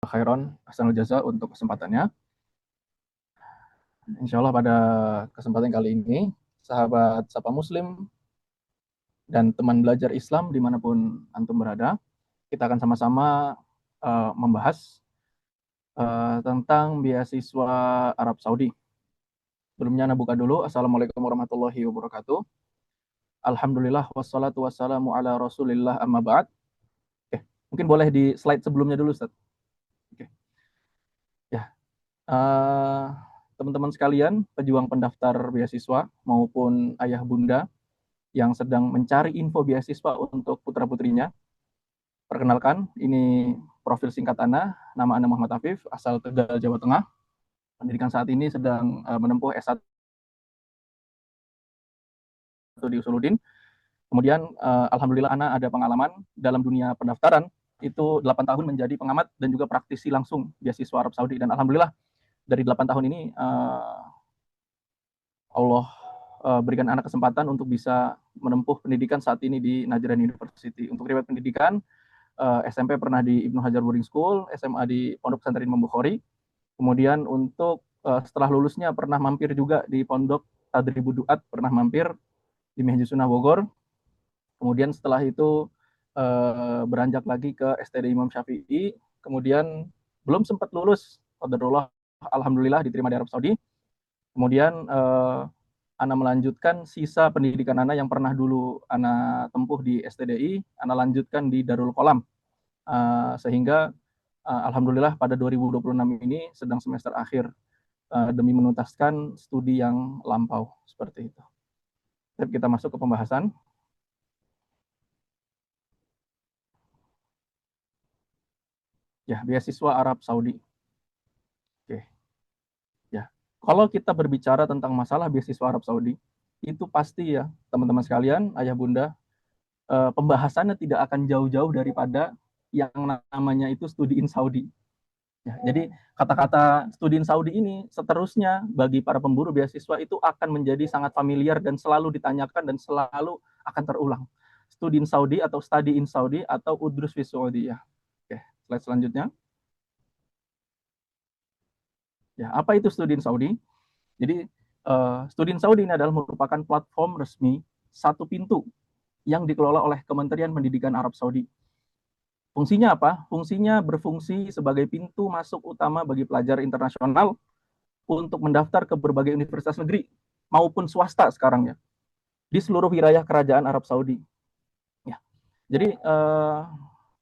khairan ahsanul jaza untuk kesempatannya. Insya Allah pada kesempatan kali ini, sahabat Sapa Muslim dan teman belajar Islam dimanapun antum berada, kita akan sama-sama membahas tentang beasiswa Arab Saudi. Sebelumnya Anda buka dulu. Assalamualaikum warahmatullahi wabarakatuh. Alhamdulillah wassalatu wassalamu ala rasulillah amma ba'd. Oke, mungkin boleh di slide sebelumnya dulu, Ustaz. Oke. Ya, teman-teman sekalian, pejuang pendaftar beasiswa maupun ayah bunda yang sedang mencari info beasiswa untuk putra-putrinya. Perkenalkan, ini profil singkat Ana, nama Ana Muhammad Afif, asal Tegal, Jawa Tengah. Pendidikan saat ini sedang menempuh S1 di Usuluddin. Kemudian, alhamdulillah Ana ada pengalaman dalam dunia pendaftaran, itu 8 tahun menjadi pengamat dan juga praktisi langsung beasiswa Arab Saudi. Dan alhamdulillah dari 8 tahun ini Allah berikan anak kesempatan untuk bisa menempuh pendidikan saat ini di Najran University. Untuk riwayat pendidikan, SMP pernah di Ibnu Hajar Boarding School, SMA di Pondok Pesantren Imam Bukhari. Kemudian untuk setelah lulusnya pernah mampir juga di Pondok Tadribud Duat, pernah mampir di Mihji Sunnah Bogor. Kemudian setelah itu beranjak lagi ke STD Imam Syafi'i. Kemudian belum sempat lulus, qadarullah, alhamdulillah diterima di Arab Saudi. Kemudian Ana melanjutkan sisa pendidikan Ana yang pernah dulu Ana tempuh di STDI, Ana lanjutkan di Darul Qolam. Sehingga alhamdulillah pada 2026 ini sedang semester akhir demi menuntaskan studi yang lampau, seperti itu. Jadi kita masuk ke pembahasan. Ya, beasiswa Arab Saudi. Oke. Ya. Kalau kita berbicara tentang masalah beasiswa Arab Saudi, itu pasti ya, teman-teman sekalian, ayah bunda, pembahasannya tidak akan jauh-jauh daripada yang namanya itu studi in Saudi. Ya, jadi kata-kata studi in Saudi ini seterusnya bagi para pemburu beasiswa itu akan menjadi sangat familiar dan selalu ditanyakan dan selalu akan terulang. Studi in Saudi atau study in Saudi atau udrus fi Saudi ya. Oke, slide selanjutnya. Ya, apa itu studi in Saudi? Jadi studi in Saudi ini adalah merupakan platform resmi satu pintu yang dikelola oleh Kementerian Pendidikan Arab Saudi. Fungsinya apa? Fungsinya berfungsi sebagai pintu masuk utama bagi pelajar internasional untuk mendaftar ke berbagai universitas negeri maupun swasta sekarang ya di seluruh wilayah kerajaan Arab Saudi. Ya. Jadi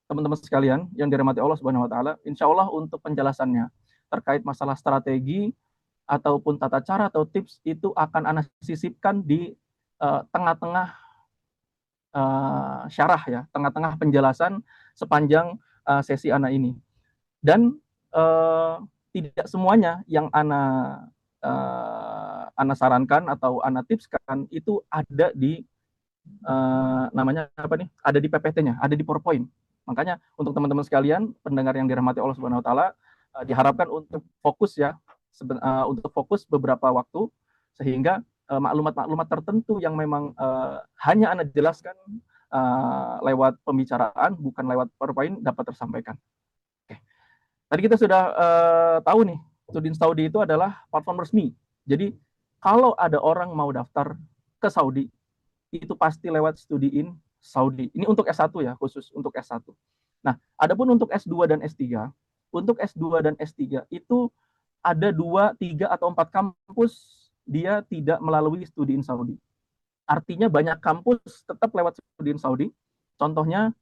teman-teman sekalian yang dirahmati Allah Subhanahu wa taala, insya Allah untuk penjelasannya terkait masalah strategi ataupun tata cara atau tips itu akan Ana sisipkan di tengah-tengah syarah ya, tengah-tengah penjelasan sepanjang sesi Ana ini. Dan tidak semuanya yang Ana sarankan atau Ana tipskan itu ada di namanya apa nih? Ada di PPT-nya, ada di PowerPoint. Makanya untuk teman-teman sekalian, pendengar yang dirahmati Allah Subhanahu wa taala, diharapkan untuk fokus ya, untuk fokus beberapa waktu sehingga maklumat-maklumat tertentu yang memang hanya Anda jelaskan lewat pembicaraan, bukan lewat PowerPoint, dapat tersampaikan. Oke. Tadi kita sudah tahu nih, Studin Saudi itu adalah platform resmi. Jadi kalau ada orang mau daftar ke Saudi, itu pasti lewat Studi in Saudi. Ini untuk S1 ya, khusus untuk S1. Nah, adapun untuk S2 dan S3, untuk S2 dan S3 itu ada 2, 3, atau 4 kampus dia tidak melalui Studi in Saudi. Artinya banyak kampus tetap lewat Studi in Saudi. Contohnya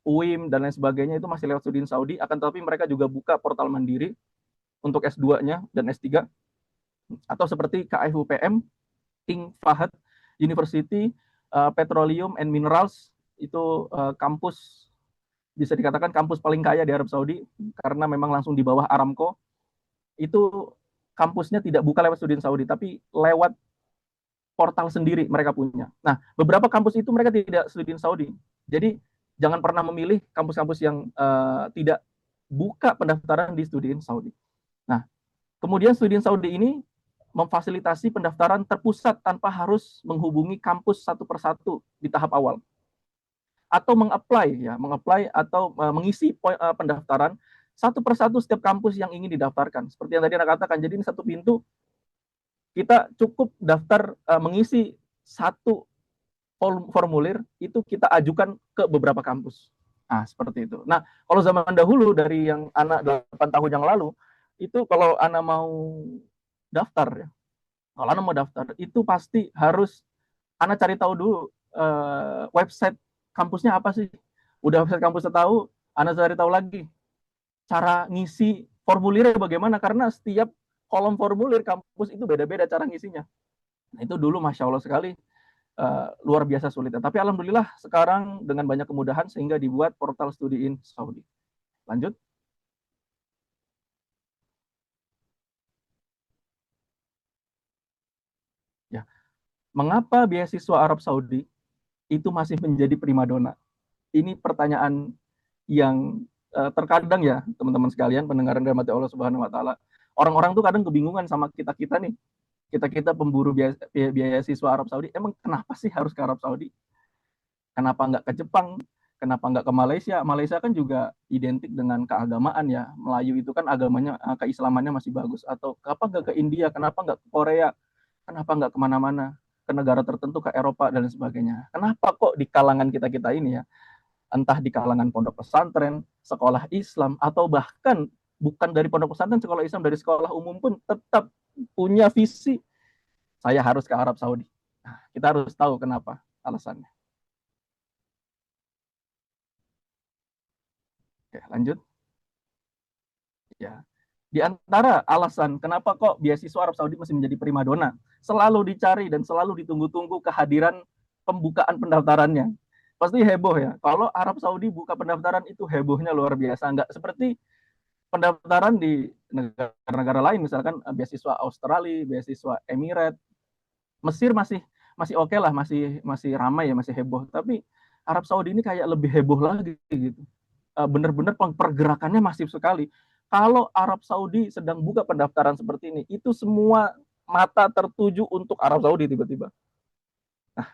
UIM dan lain sebagainya itu masih lewat Studi in Saudi, akan tetapi mereka juga buka portal mandiri untuk S2-nya dan S3. Atau seperti KFUPM, King Fahd University Petroleum and Minerals, itu kampus bisa dikatakan kampus paling kaya di Arab Saudi karena memang langsung di bawah Aramco. Itu kampusnya tidak buka lewat Studi in Saudi, tapi lewat portal sendiri mereka punya. Nah, beberapa kampus itu mereka tidak Studi in Saudi. Jadi jangan pernah memilih kampus-kampus yang tidak buka pendaftaran di Studi in Saudi. Nah, kemudian Studi in Saudi ini memfasilitasi pendaftaran terpusat tanpa harus menghubungi kampus satu persatu di tahap awal. atau meng-apply atau mengisi pendaftaran satu persatu setiap kampus yang ingin didaftarkan. Seperti yang tadi Anda katakan, jadi ini satu pintu, kita cukup daftar mengisi satu formulir, itu kita ajukan ke beberapa kampus. Nah, seperti itu. Nah, kalau zaman dahulu dari yang anak 8 tahun yang lalu, itu kalau anak mau daftar, ya, kalau anak mau daftar, itu pasti harus anak cari tahu dulu website kampusnya apa sih. Udah website kampusnya tahu, anak cari tahu lagi cara ngisi formulirnya bagaimana, karena setiap kolom formulir kampus itu beda-beda cara ngisinya. Nah, itu dulu Masya Allah sekali, luar biasa sulitnya. Tapi alhamdulillah sekarang dengan banyak kemudahan sehingga dibuat portal studi in Saudi. Lanjut. Ya. Mengapa beasiswa Arab Saudi itu masih menjadi primadona? Ini pertanyaan yang terkadang ya teman-teman sekalian, pendengaran rahmati Allah Subhanahu wa taala. Orang-orang tuh kadang kebingungan sama kita-kita nih. Kita-kita pemburu beasiswa Arab Saudi, emang kenapa sih harus ke Arab Saudi? Kenapa nggak ke Jepang? Kenapa nggak ke Malaysia? Malaysia kan juga identik dengan keagamaan ya. Melayu itu kan agamanya, keislamannya masih bagus. Atau kenapa nggak ke India? Kenapa nggak ke Korea? Kenapa nggak kemana-mana? Ke negara tertentu, ke Eropa, dan sebagainya. Kenapa kok di kalangan kita-kita ini ya, entah di kalangan pondok pesantren, sekolah Islam, atau bahkan bukan dari pondok pesantren, sekolah Islam, dari sekolah umum pun tetap punya visi, saya harus ke Arab Saudi. Nah, kita harus tahu kenapa alasannya. Oke, lanjut. Ya. Di antara alasan kenapa kok beasiswa Arab Saudi masih menjadi primadona, selalu dicari dan selalu ditunggu-tunggu kehadiran pembukaan pendaftarannya. Pasti heboh ya. Kalau Arab Saudi buka pendaftaran itu hebohnya luar biasa. Nggak seperti pendaftaran di negara-negara lain, misalkan beasiswa Australia, beasiswa Emirat, Mesir masih masih oke lah, masih masih ramai ya, masih heboh. Tapi Arab Saudi ini kayak lebih heboh lagi gitu. Benar-benar pergerakannya masif sekali. Kalau Arab Saudi sedang buka pendaftaran seperti ini, itu semua mata tertuju untuk Arab Saudi tiba-tiba. Nah,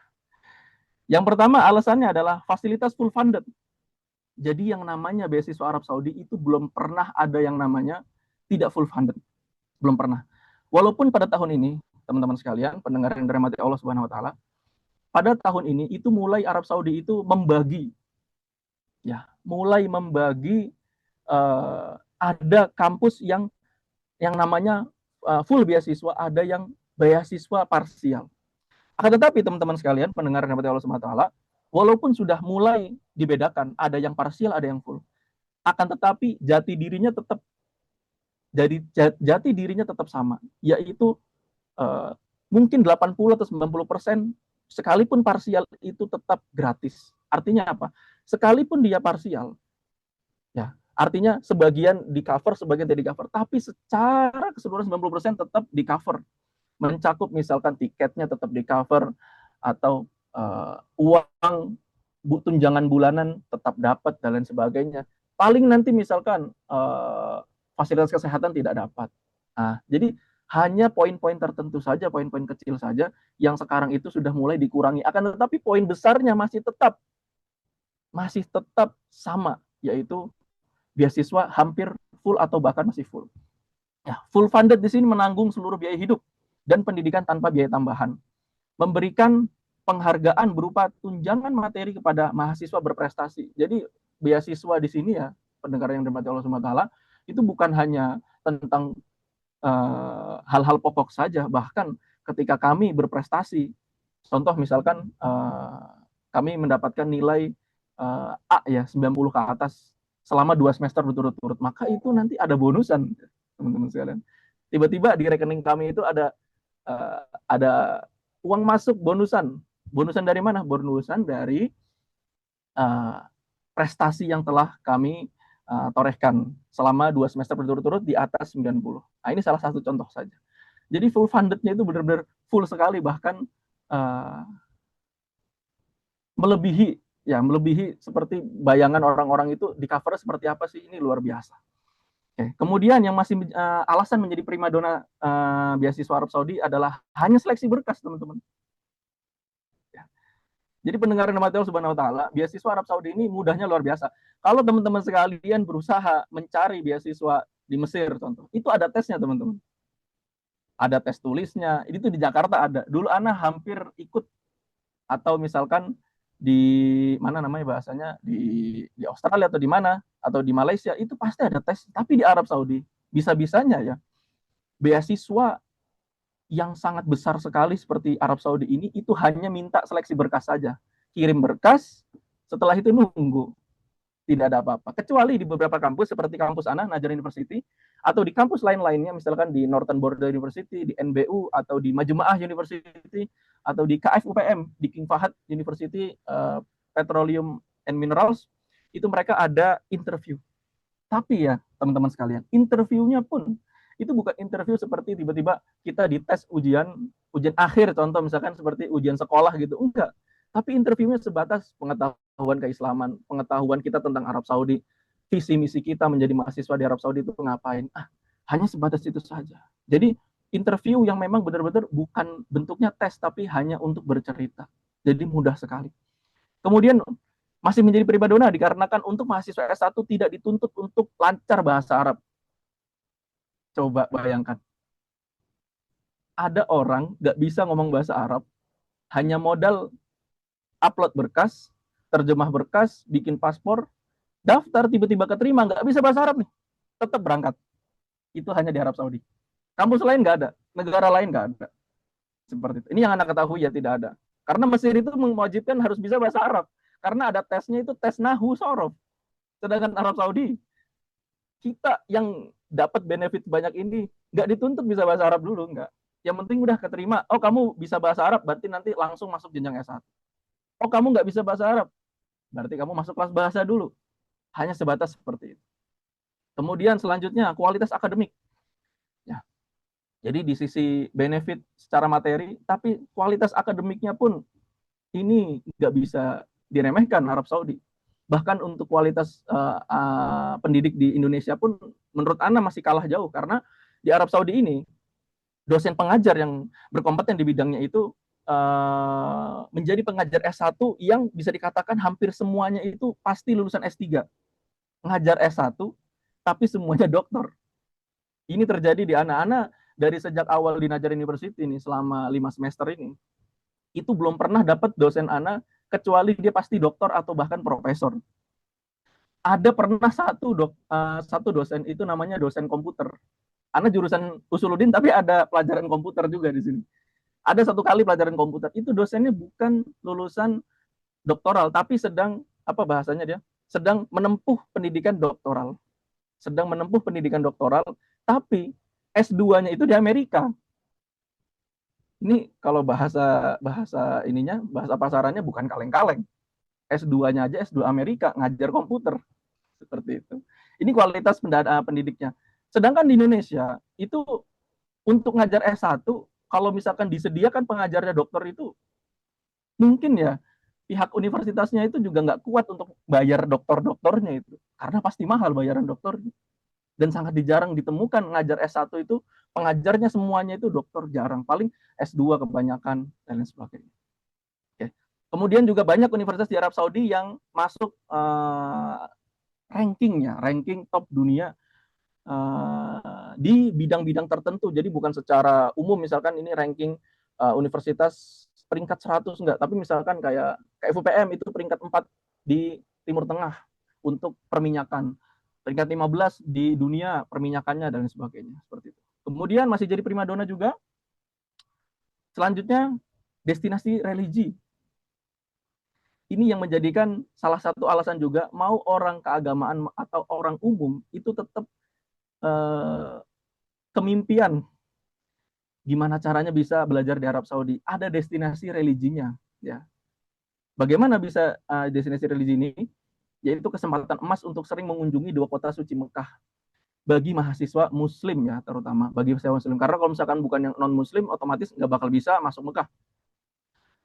yang pertama alasannya adalah fasilitas full funded. Jadi yang namanya beasiswa Arab Saudi itu belum pernah ada yang namanya tidak full funded. Belum pernah. Walaupun pada tahun ini, teman-teman sekalian, pendengar yang dirahmati Allah Subhanahu wa taala, pada tahun ini itu mulai Arab Saudi itu membagi, ya, mulai membagi, ada kampus yang namanya full beasiswa, ada yang beasiswa parsial. Akan tetapi teman-teman sekalian, pendengar yang dirahmati Allah Subhanahu wa taala, walaupun sudah mulai dibedakan, ada yang parsial, ada yang full, akan tetapi jati dirinya tetap sama, yaitu mungkin 80 atau 90% sekalipun parsial itu tetap gratis. Artinya apa? Sekalipun dia parsial, ya, artinya sebagian di cover, sebagian tidak di cover, tapi secara keseluruhan 90% tetap di cover. Mencakup misalkan tiketnya tetap di cover, atau uang tunjangan bulanan tetap dapat, dan lain sebagainya. Paling nanti misalkan fasilitas kesehatan tidak dapat. Nah, jadi hanya poin-poin tertentu saja, poin-poin kecil saja yang sekarang itu sudah mulai dikurangi. Akan tetapi poin besarnya masih tetap sama, yaitu beasiswa hampir full atau bahkan masih full. Ya, full funded di sini menanggung seluruh biaya hidup dan pendidikan tanpa biaya tambahan. Memberikan penghargaan berupa tunjangan materi kepada mahasiswa berprestasi. Jadi beasiswa di sini ya, pendengar yang dirahmati Allah Subhanahu wa taala, itu bukan hanya tentang hal-hal pokok saja, bahkan ketika kami berprestasi, contoh misalkan kami mendapatkan nilai A ya, 90 ke atas selama 2 semester berturut-turut, maka itu nanti ada bonusan, teman-teman sekalian. Tiba-tiba di rekening kami itu ada uang masuk bonusan. Bonusan dari mana? Bonusan dari prestasi yang telah kami torehkan selama 2 semester berturut-turut di atas 90. Nah, ini salah satu contoh saja. Jadi full fundednya itu benar-benar full sekali, bahkan melebihi seperti bayangan orang-orang itu di cover seperti apa sih, ini luar biasa. Oke. Kemudian yang masih alasan menjadi primadona beasiswa Arab Saudi adalah hanya seleksi berkas, teman-teman. Ya. Jadi pendengar yang dirahmati Allah Subhanahu wa taala, beasiswa Arab Saudi ini mudahnya luar biasa. Kalau teman-teman sekalian berusaha mencari beasiswa di Mesir contoh, itu ada tesnya teman-teman. Ada tes tulisnya. Itu di Jakarta ada. Dulu Ana hampir ikut, atau misalkan di mana namanya bahasanya, di Australia atau di mana, atau di Malaysia, itu pasti ada tes. Tapi di Arab Saudi bisa-bisanya ya beasiswa yang sangat besar sekali seperti Arab Saudi ini itu hanya minta seleksi berkas saja. Kirim berkas, setelah itu nunggu. Tidak ada apa-apa. Kecuali di beberapa kampus seperti kampus Ana, Najar University, atau di kampus lain-lainnya, misalkan di Northern Border University, di NBU, atau di Majmu'ah University, atau di KFUPM, di King Fahd University, Petroleum and Minerals, itu mereka ada interview. Tapi ya, teman-teman sekalian, interviewnya pun itu bukan interview seperti tiba-tiba kita dites ujian akhir, contoh misalkan seperti ujian sekolah gitu. Enggak. Tapi interviewnya sebatas pengetahuan keislaman, pengetahuan kita tentang Arab Saudi, visi misi kita menjadi mahasiswa di Arab Saudi itu ngapain. Hanya sebatas itu saja. Jadi interview yang memang benar-benar bukan bentuknya tes, tapi hanya untuk bercerita. Jadi mudah sekali. Kemudian masih menjadi primadona dikarenakan untuk mahasiswa S1 tidak dituntut untuk lancar bahasa Arab. Coba bayangkan. Ada orang nggak bisa ngomong bahasa Arab, hanya modal upload berkas, terjemah berkas, bikin paspor, daftar, tiba-tiba keterima, nggak bisa bahasa Arab nih, tetap berangkat. Itu hanya di Arab Saudi. Kampus lain nggak ada, negara lain nggak ada. Seperti itu. Ini yang Anda ketahui ya, tidak ada. Karena Mesir itu mewajibkan harus bisa bahasa Arab. Karena ada tesnya itu tes Nahwu Sorof. Sedangkan Arab Saudi, kita yang dapat benefit banyak ini, nggak dituntut bisa bahasa Arab dulu, nggak. Yang penting udah keterima, oh kamu bisa bahasa Arab, berarti nanti langsung masuk jenjang S1. Oh kamu nggak bisa bahasa Arab, berarti kamu masuk kelas bahasa dulu. Hanya sebatas seperti itu. Kemudian selanjutnya kualitas akademik. Ya. Jadi di sisi benefit secara materi, tapi kualitas akademiknya pun ini nggak bisa diremehkan Arab Saudi. Bahkan untuk kualitas pendidik di Indonesia pun menurut Ana masih kalah jauh, karena di Arab Saudi ini dosen pengajar yang berkompeten di bidangnya itu menjadi pengajar S1 yang bisa dikatakan hampir semuanya itu pasti lulusan S3. Ngajar S1, tapi semuanya doktor. Ini terjadi di anak-anak dari sejak awal di Najar University ini, selama 5 semester ini. Itu belum pernah dapat dosen anak, kecuali dia pasti doktor atau bahkan profesor. Ada pernah satu dosen itu namanya dosen komputer. Anak jurusan Usuluddin, tapi ada pelajaran komputer juga di sini. Ada satu kali pelajaran komputer, itu dosennya bukan lulusan doktoral, tapi sedang, apa bahasanya dia, sedang menempuh pendidikan doktoral. Sedang menempuh pendidikan doktoral, tapi S2-nya itu di Amerika. Ini kalau bahasa ininya, bahasa pasarannya bukan kaleng-kaleng. S2-nya aja S2 Amerika, ngajar komputer. Seperti itu. Ini kualitas pendidiknya. Sedangkan di Indonesia, itu untuk ngajar S1, kalau misalkan disediakan pengajarnya dokter itu, mungkin ya pihak universitasnya itu juga nggak kuat untuk bayar dokter-dokternya itu. Karena pasti mahal bayaran dokternya. Dan sangat jarang ditemukan ngajar S1 itu, pengajarnya semuanya itu dokter, jarang. Paling S2 kebanyakan, dan lain sebagainya. Oke. Kemudian juga banyak universitas di Arab Saudi yang masuk ranking top dunia di bidang-bidang tertentu. Jadi bukan secara umum, misalkan ini ranking universitas peringkat 100, enggak, tapi misalkan kayak FUPM itu peringkat 4 di Timur Tengah untuk perminyakan, peringkat 15 di dunia perminyakannya, dan sebagainya, seperti itu. Kemudian masih jadi primadona juga. Selanjutnya, destinasi religi. Ini yang menjadikan salah satu alasan juga, mau orang keagamaan atau orang umum, itu tetap kemimpian gimana caranya bisa belajar di Arab Saudi. Ada destinasi religinya, ya. Bagaimana bisa destinasi religi ini? Yaitu kesempatan emas untuk sering mengunjungi 2 kota suci Mekah bagi mahasiswa Muslim, ya, terutama bagi mahasiswa Muslim. Karena kalau misalkan bukan yang non Muslim, otomatis nggak bakal bisa masuk Mekah.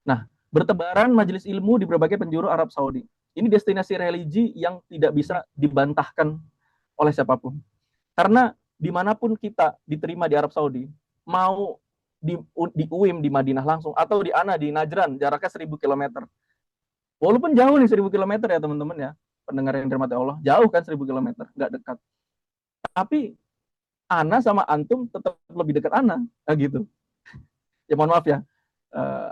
Nah, bertebaran majelis ilmu di berbagai penjuru Arab Saudi. Ini destinasi religi yang tidak bisa dibantahkan oleh siapapun. Karena dimanapun kita diterima di Arab Saudi, mau di UIM di Madinah langsung, atau di Ana di Najran, jaraknya 1000 km, Walaupun jauh nih 1000 km ya teman-teman ya, pendengar yang dirahmati Allah, jauh kan 1000 km, nggak dekat. Tapi Ana sama Antum tetap lebih dekat Ana, gitu. Ya mohon maaf ya,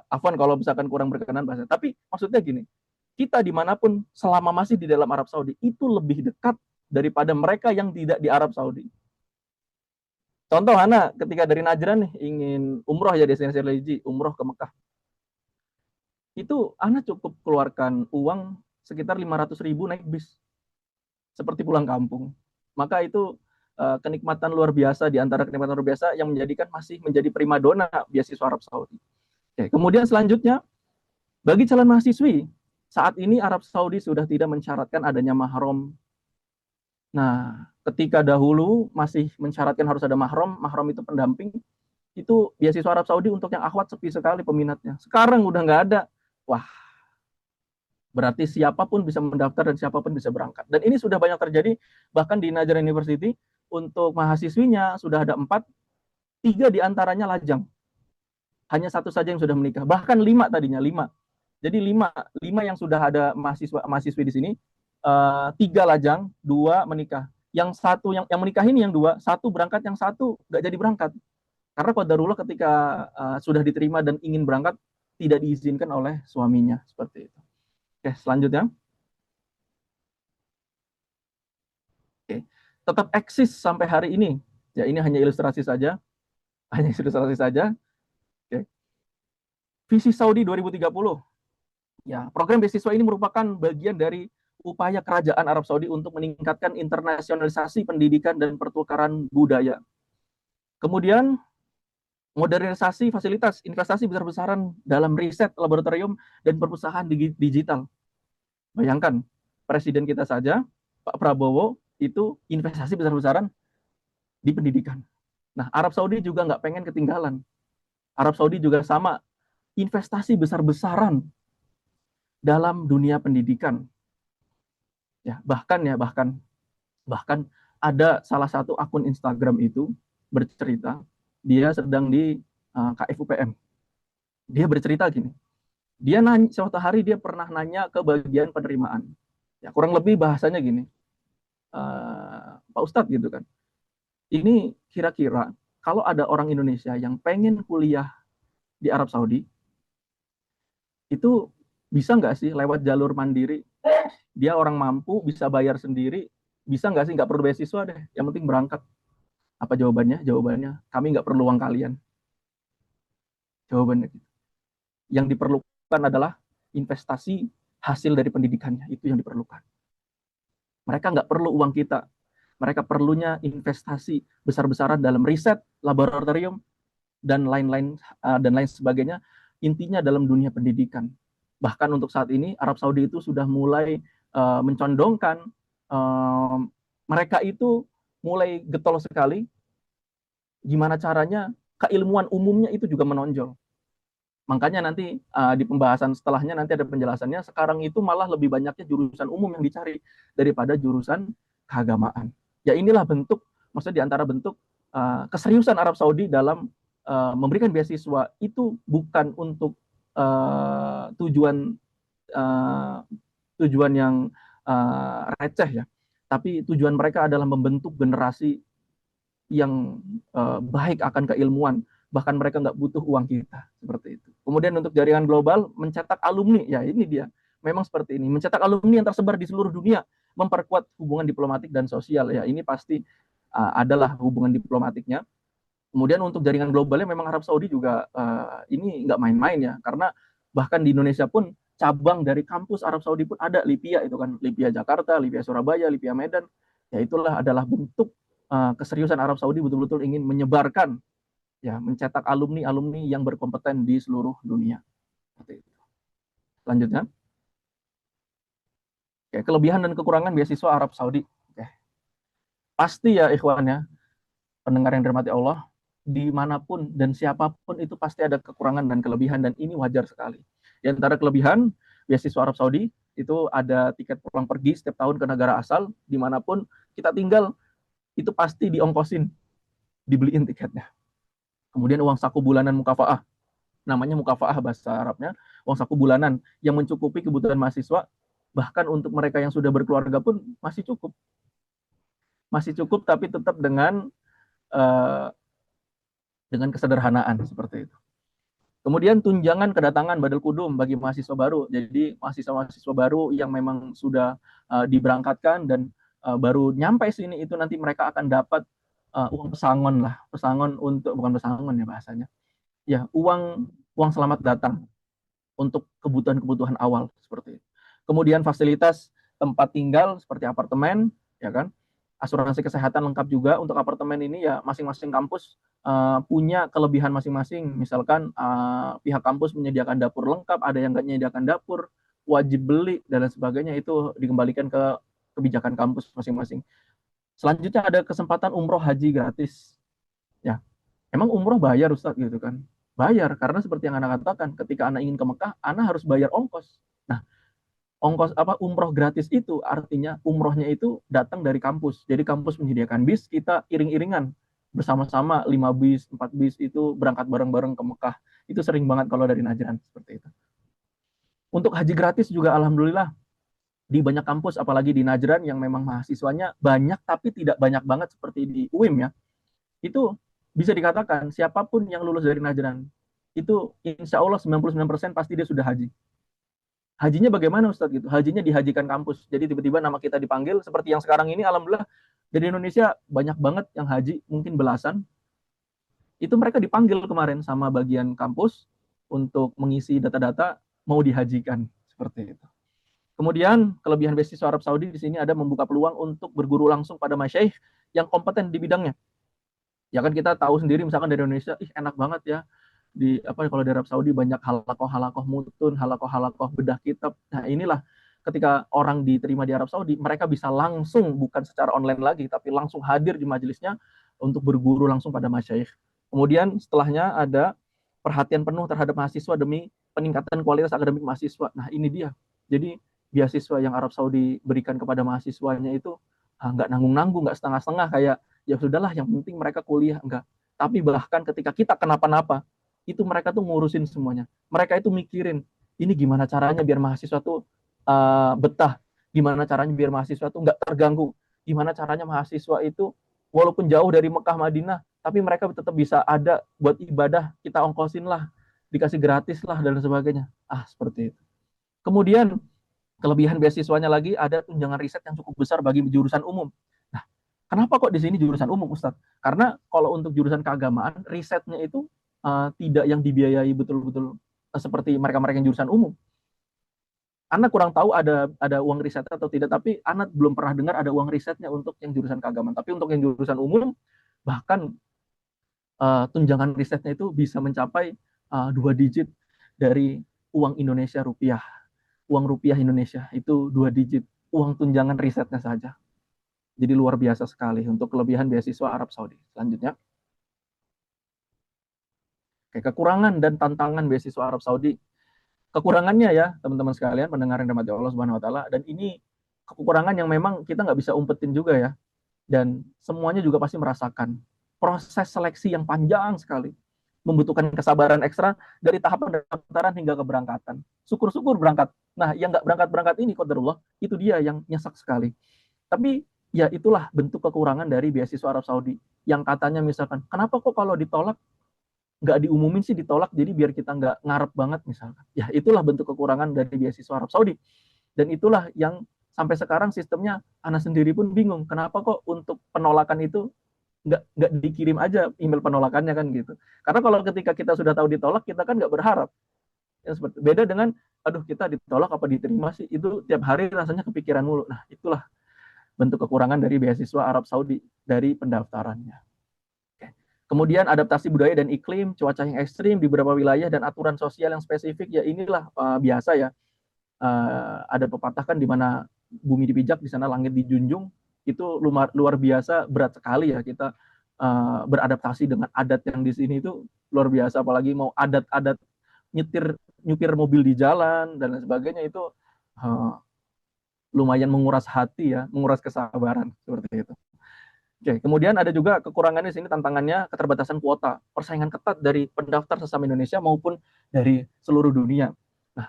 Afwan kalau misalkan kurang berkenan bahasa. Tapi maksudnya gini, kita dimanapun selama masih di dalam Arab Saudi itu lebih dekat daripada mereka yang tidak di Arab Saudi. Contoh Ana ketika dari Najran nih ingin umroh ya destinasi religi, umroh ke Mekah. Itu Ana cukup keluarkan uang sekitar 500.000 naik bis. Seperti pulang kampung. Maka itu kenikmatan luar biasa di antara kenikmatan luar biasa yang menjadikan masih menjadi primadona beasiswa Arab Saudi. Oke, kemudian selanjutnya bagi calon mahasiswi saat ini Arab Saudi sudah tidak mensyaratkan adanya mahram. Nah, ketika dahulu masih mensyaratkan harus ada mahram, mahram itu pendamping, itu beasiswa Arab Saudi untuk yang akhwat sepi sekali peminatnya. Sekarang udah nggak ada. Wah, berarti siapapun bisa mendaftar dan siapapun bisa berangkat. Dan ini sudah banyak terjadi, bahkan di Najran University, untuk mahasiswinya sudah ada 4, 3 diantaranya lajang. Hanya 1 saja yang sudah menikah. Bahkan 5 tadinya, 5. Jadi 5 yang sudah ada mahasiswi di sini, 3 lajang, 2 menikah. Yang 1 yang menikah ini yang 2, 1 berangkat, yang 1 nggak jadi berangkat. Karena qadarullah ketika sudah diterima dan ingin berangkat, tidak diizinkan oleh suaminya. Seperti itu. Oke, selanjutnya. Oke. Tetap eksis sampai hari ini. Ya, ini hanya ilustrasi saja. Hanya ilustrasi saja. Oke. Visi Saudi 2030. Ya, program beasiswa ini merupakan bagian dari upaya kerajaan Arab Saudi untuk meningkatkan internasionalisasi pendidikan dan pertukaran budaya. Kemudian modernisasi fasilitas investasi besar-besaran dalam riset, laboratorium, dan perpustakaan digital. Bayangkan, presiden kita saja, Pak Prabowo, itu investasi besar-besaran di pendidikan. Nah, Arab Saudi juga nggak pengen ketinggalan. Arab Saudi juga sama, investasi besar-besaran dalam dunia pendidikan. Ya, bahkan ada salah satu akun Instagram itu bercerita, dia sedang di KFUPM. Dia bercerita gini, dia nanya, suatu hari dia pernah nanya ke bagian penerimaan. Ya, kurang lebih bahasanya gini, Pak Ustadz gitu kan, ini kira-kira kalau ada orang Indonesia yang pengen kuliah di Arab Saudi, itu bisa nggak sih lewat jalur mandiri? Dia orang mampu, bisa bayar sendiri, bisa nggak sih nggak perlu beasiswa deh, yang penting berangkat. Apa jawabannya? Jawabannya, kami nggak perlu uang kalian. Jawabannya gitu. Yang diperlukan adalah investasi hasil dari pendidikannya, itu yang diperlukan. Mereka nggak perlu uang kita, mereka perlunya investasi besar-besaran dalam riset, laboratorium, dan lain-lain sebagainya. Intinya dalam dunia pendidikan. Bahkan untuk saat ini Arab Saudi itu sudah mulai mencondongkan mereka itu mulai getol sekali. Gimana caranya keilmuan umumnya itu juga menonjol. Makanya nanti di pembahasan setelahnya nanti ada penjelasannya. Sekarang itu malah lebih banyaknya jurusan umum yang dicari daripada jurusan keagamaan. Ya inilah bentuk, maksudnya di antara bentuk keseriusan Arab Saudi dalam memberikan beasiswa itu bukan untuk tujuan yang receh ya, tapi tujuan mereka adalah membentuk generasi yang baik akan keilmuan, bahkan mereka nggak butuh uang kita, seperti itu. Kemudian untuk jaringan global, mencetak alumni, ya ini dia, memang seperti ini, mencetak alumni yang tersebar di seluruh dunia, memperkuat hubungan diplomatik dan sosial, ya ini pasti adalah hubungan diplomatiknya. Kemudian untuk jaringan globalnya memang Arab Saudi juga ini nggak main-main ya, karena bahkan di Indonesia pun cabang dari kampus Arab Saudi pun ada, LIPIA itu kan, LIPIA Jakarta, LIPIA Surabaya, LIPIA Medan, ya itulah adalah bentuk keseriusan Arab Saudi betul-betul ingin menyebarkan, ya mencetak alumni-alumni yang berkompeten di seluruh dunia. Seperti itu. Selanjutnya, oke, kelebihan dan kekurangan beasiswa Arab Saudi. Oke. Pasti ya ikhwan ya, pendengar yang dirahmati Allah, dimanapun dan siapapun itu pasti ada kekurangan dan kelebihan, dan ini wajar sekali. Di antara kelebihan beasiswa Arab Saudi itu ada tiket pulang pergi setiap tahun ke negara asal, dimanapun kita tinggal itu pasti diongkosin, dibeliin tiketnya. Kemudian uang saku bulanan mukafaah, namanya mukafaah bahasa Arabnya, uang saku bulanan yang mencukupi kebutuhan mahasiswa, bahkan untuk mereka yang sudah berkeluarga pun masih cukup tapi tetap uh, dengan kesederhanaan seperti itu. Kemudian tunjangan kedatangan badal kudum bagi mahasiswa baru. Jadi mahasiswa-mahasiswa baru yang memang sudah diberangkatkan dan baru nyampe sini itu nanti mereka akan dapat uang pesangon lah, pesangon untuk bukan pesangon ya bahasanya. Ya, uang selamat datang untuk kebutuhan-kebutuhan awal seperti itu. Kemudian fasilitas tempat tinggal seperti apartemen, ya kan? Asuransi kesehatan lengkap juga untuk apartemen ini ya masing-masing kampus punya kelebihan masing-masing. Misalkan pihak kampus menyediakan dapur lengkap, ada yang nggak menyediakan dapur, wajib beli dan lain sebagainya itu dikembalikan ke kebijakan kampus masing-masing. Selanjutnya ada kesempatan umroh haji gratis. Ya, emang umroh bayar Ustadz gitu kan? Bayar karena seperti yang Anda katakan, ketika Anda ingin ke Mekah, Anda harus bayar ongkos. Nah, ongkos apa umroh gratis itu artinya umrohnya itu datang dari kampus. Jadi kampus menyediakan bis, kita iring-iringan bersama-sama 5 bis, 4 bis itu berangkat bareng-bareng ke Mekah. Itu sering banget kalau dari Najran seperti itu. Untuk haji gratis juga alhamdulillah di banyak kampus apalagi di Najran yang memang mahasiswanya banyak tapi tidak banyak banget seperti di UIM ya. Itu bisa dikatakan siapapun yang lulus dari Najran itu insya Allah 99% pasti dia sudah haji. Hajinya bagaimana Ustadz gitu? Hajinya dihajikan kampus. Jadi tiba-tiba nama kita dipanggil seperti yang sekarang ini alhamdulillah dari Indonesia banyak banget yang haji, mungkin belasan. Itu mereka dipanggil kemarin sama bagian kampus untuk mengisi data-data mau dihajikan seperti itu. Kemudian kelebihan beasiswa Arab Saudi di sini ada membuka peluang untuk berguru langsung pada masyaikh yang kompeten di bidangnya. Ya kan kita tahu sendiri misalkan dari Indonesia, enak banget ya di apa kalau di Arab Saudi banyak halakoh mutun, halakoh bedah kitab. Nah, inilah ketika orang diterima di Arab Saudi, mereka bisa langsung bukan secara online lagi tapi langsung hadir di majelisnya untuk berguru langsung pada masyayikh. Kemudian setelahnya ada perhatian penuh terhadap mahasiswa demi peningkatan kualitas akademik mahasiswa. Nah, ini dia. Jadi beasiswa yang Arab Saudi berikan kepada mahasiswanya itu nggak nanggung-nanggung, nggak setengah-setengah kayak ya sudahlah yang penting mereka kuliah, enggak. Tapi bahkan ketika kita kenapa-napa, itu mereka tuh ngurusin semuanya. Mereka itu mikirin, ini gimana caranya biar mahasiswa tuh betah, gimana caranya biar mahasiswa tuh nggak terganggu, gimana caranya mahasiswa itu walaupun jauh dari Mekah Madinah, tapi mereka tetap bisa ada buat ibadah, kita ongkosin lah, dikasih gratis lah dan sebagainya. Seperti itu. Kemudian kelebihan beasiswanya lagi ada tunjangan riset yang cukup besar bagi jurusan umum. Nah, kenapa kok di sini jurusan umum, Ustadz? Karena kalau untuk jurusan keagamaan, risetnya itu tidak yang dibiayai betul-betul seperti mereka-mereka yang jurusan umum. Anda kurang tahu ada uang riset atau tidak, tapi Anda belum pernah dengar ada uang risetnya untuk yang jurusan keagamaan. Tapi untuk yang jurusan umum, bahkan tunjangan risetnya itu bisa mencapai 2 digit dari uang Indonesia rupiah. Uang rupiah Indonesia itu 2 digit uang tunjangan risetnya saja. Jadi luar biasa sekali untuk kelebihan beasiswa Arab Saudi. Selanjutnya, kekurangan dan tantangan beasiswa Arab Saudi. Kekurangannya ya teman-teman sekalian, pendengar yang dirahmati Allah Subhanahu Wa Taala, dan ini kekurangan yang memang kita nggak bisa umpetin juga ya. Dan semuanya juga pasti merasakan proses seleksi yang panjang sekali, membutuhkan kesabaran ekstra dari tahap pendaftaran hingga keberangkatan. Syukur-syukur berangkat. Nah, yang nggak berangkat-berangkat ini, qadarullah, itu dia yang nyesek sekali. Tapi ya itulah bentuk kekurangan dari beasiswa Arab Saudi. Yang katanya misalkan, kenapa kok kalau ditolak nggak diumumin sih ditolak, jadi biar kita nggak ngarep banget misalkan. Ya itulah bentuk kekurangan dari beasiswa Arab Saudi. Dan itulah yang sampai sekarang sistemnya Ana sendiri pun bingung. Kenapa kok untuk penolakan itu nggak dikirim aja email penolakannya kan gitu. Karena kalau ketika kita sudah tahu ditolak, kita kan nggak berharap. Ya, seperti beda dengan, aduh kita ditolak apa diterima sih, itu tiap hari rasanya kepikiran mulu. Nah itulah bentuk kekurangan dari beasiswa Arab Saudi dari pendaftarannya. Oke. Kemudian adaptasi budaya dan iklim, cuaca yang ekstrim di beberapa wilayah dan aturan sosial yang spesifik, ya inilah biasa ya. Ada pepatah kan di mana bumi dipijak, di sana langit dijunjung. Itu luar biasa berat sekali ya kita beradaptasi dengan adat yang di sini itu luar biasa, apalagi mau adat-adat nyupir mobil di jalan dan lain sebagainya itu lumayan menguras hati ya, menguras kesabaran seperti itu. Oke, kemudian ada juga kekurangannya di sini, tantangannya keterbatasan kuota, persaingan ketat dari pendaftar sesama Indonesia maupun dari seluruh dunia. Nah,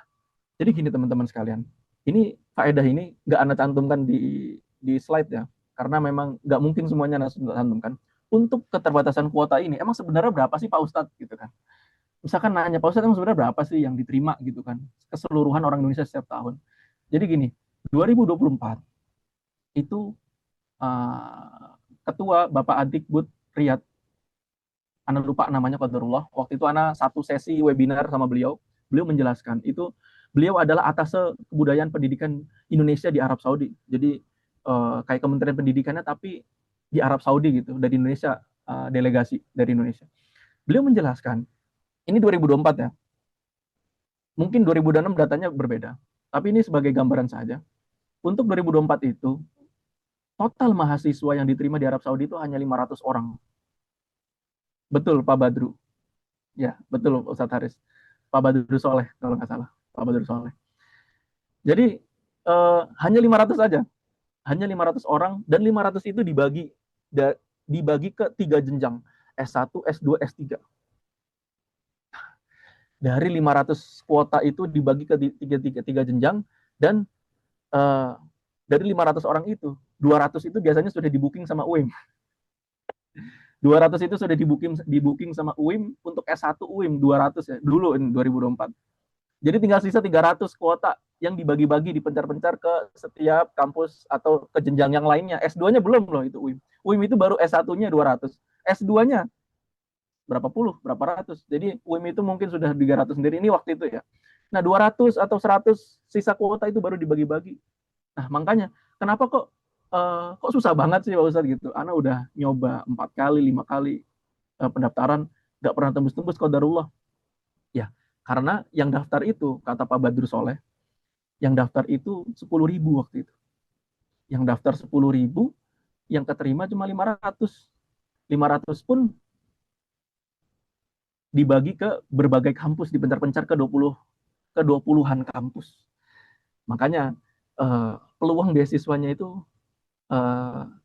jadi gini teman-teman sekalian, ini faedah ini nggak Anda cantumkan di slide ya, karena memang nggak mungkin semuanya Anda cantumkan. Untuk keterbatasan kuota ini, emang sebenarnya berapa sih Pak Ustadz gitu kan? Misalkan nanya, Pak Ustadz emang sebenarnya berapa sih yang diterima gitu kan, keseluruhan orang Indonesia setiap tahun. Jadi gini, 2024 itu ketua Bapak Adikbud Riyad, Ana lupa namanya qadarullah, waktu itu Ana satu sesi webinar sama beliau menjelaskan, itu beliau adalah atas kebudayaan pendidikan Indonesia di Arab Saudi. Jadi kayak Kementerian Pendidikannya tapi di Arab Saudi gitu, dari Indonesia, delegasi dari Indonesia. Beliau menjelaskan, ini 2024 ya, mungkin 2026 datanya berbeda, tapi ini sebagai gambaran saja. Untuk 2024 itu, total mahasiswa yang diterima di Arab Saudi itu hanya 500 orang. Betul Pak Badru. Ya, betul Ustadz Haris. Pak Badru Soleh, kalau nggak salah. Pak Badru Soleh. Jadi, hanya 500 saja. Hanya 500 orang, dan 500 itu dibagi ke 3 jenjang. S1, S2, S3. Dari 500 kuota itu dibagi ke tiga jenjang, dan dari 500 orang itu, 200 itu biasanya sudah di-booking sama UIM. 200 itu sudah di-booking sama UIM untuk S1 UIM 200 ya, dulu in 2024. Jadi tinggal sisa 300 kuota yang dibagi-bagi, dipencar-pencar ke setiap kampus atau ke jenjang yang lainnya. S2-nya belum loh itu UIM. UIM itu baru S1-nya 200. S2-nya berapa puluh, berapa ratus. Jadi UIM itu mungkin sudah 300 sendiri ini waktu itu ya. Nah, 200 atau 100 sisa kuota itu baru dibagi-bagi. Nah, makanya kenapa kok susah banget sih Pak Ustadz gitu. Ana udah nyoba 4 kali, 5 kali pendaftaran, nggak pernah tembus-tembus qadarullah. Ya, karena yang daftar itu, kata Pak Badru Soleh, yang daftar itu 10.000 waktu itu. Yang daftar 10.000, yang keterima cuma 500. 500 pun dibagi ke berbagai kampus, dipencar-pencar ke 20-an kampus. Makanya peluang beasiswanya itu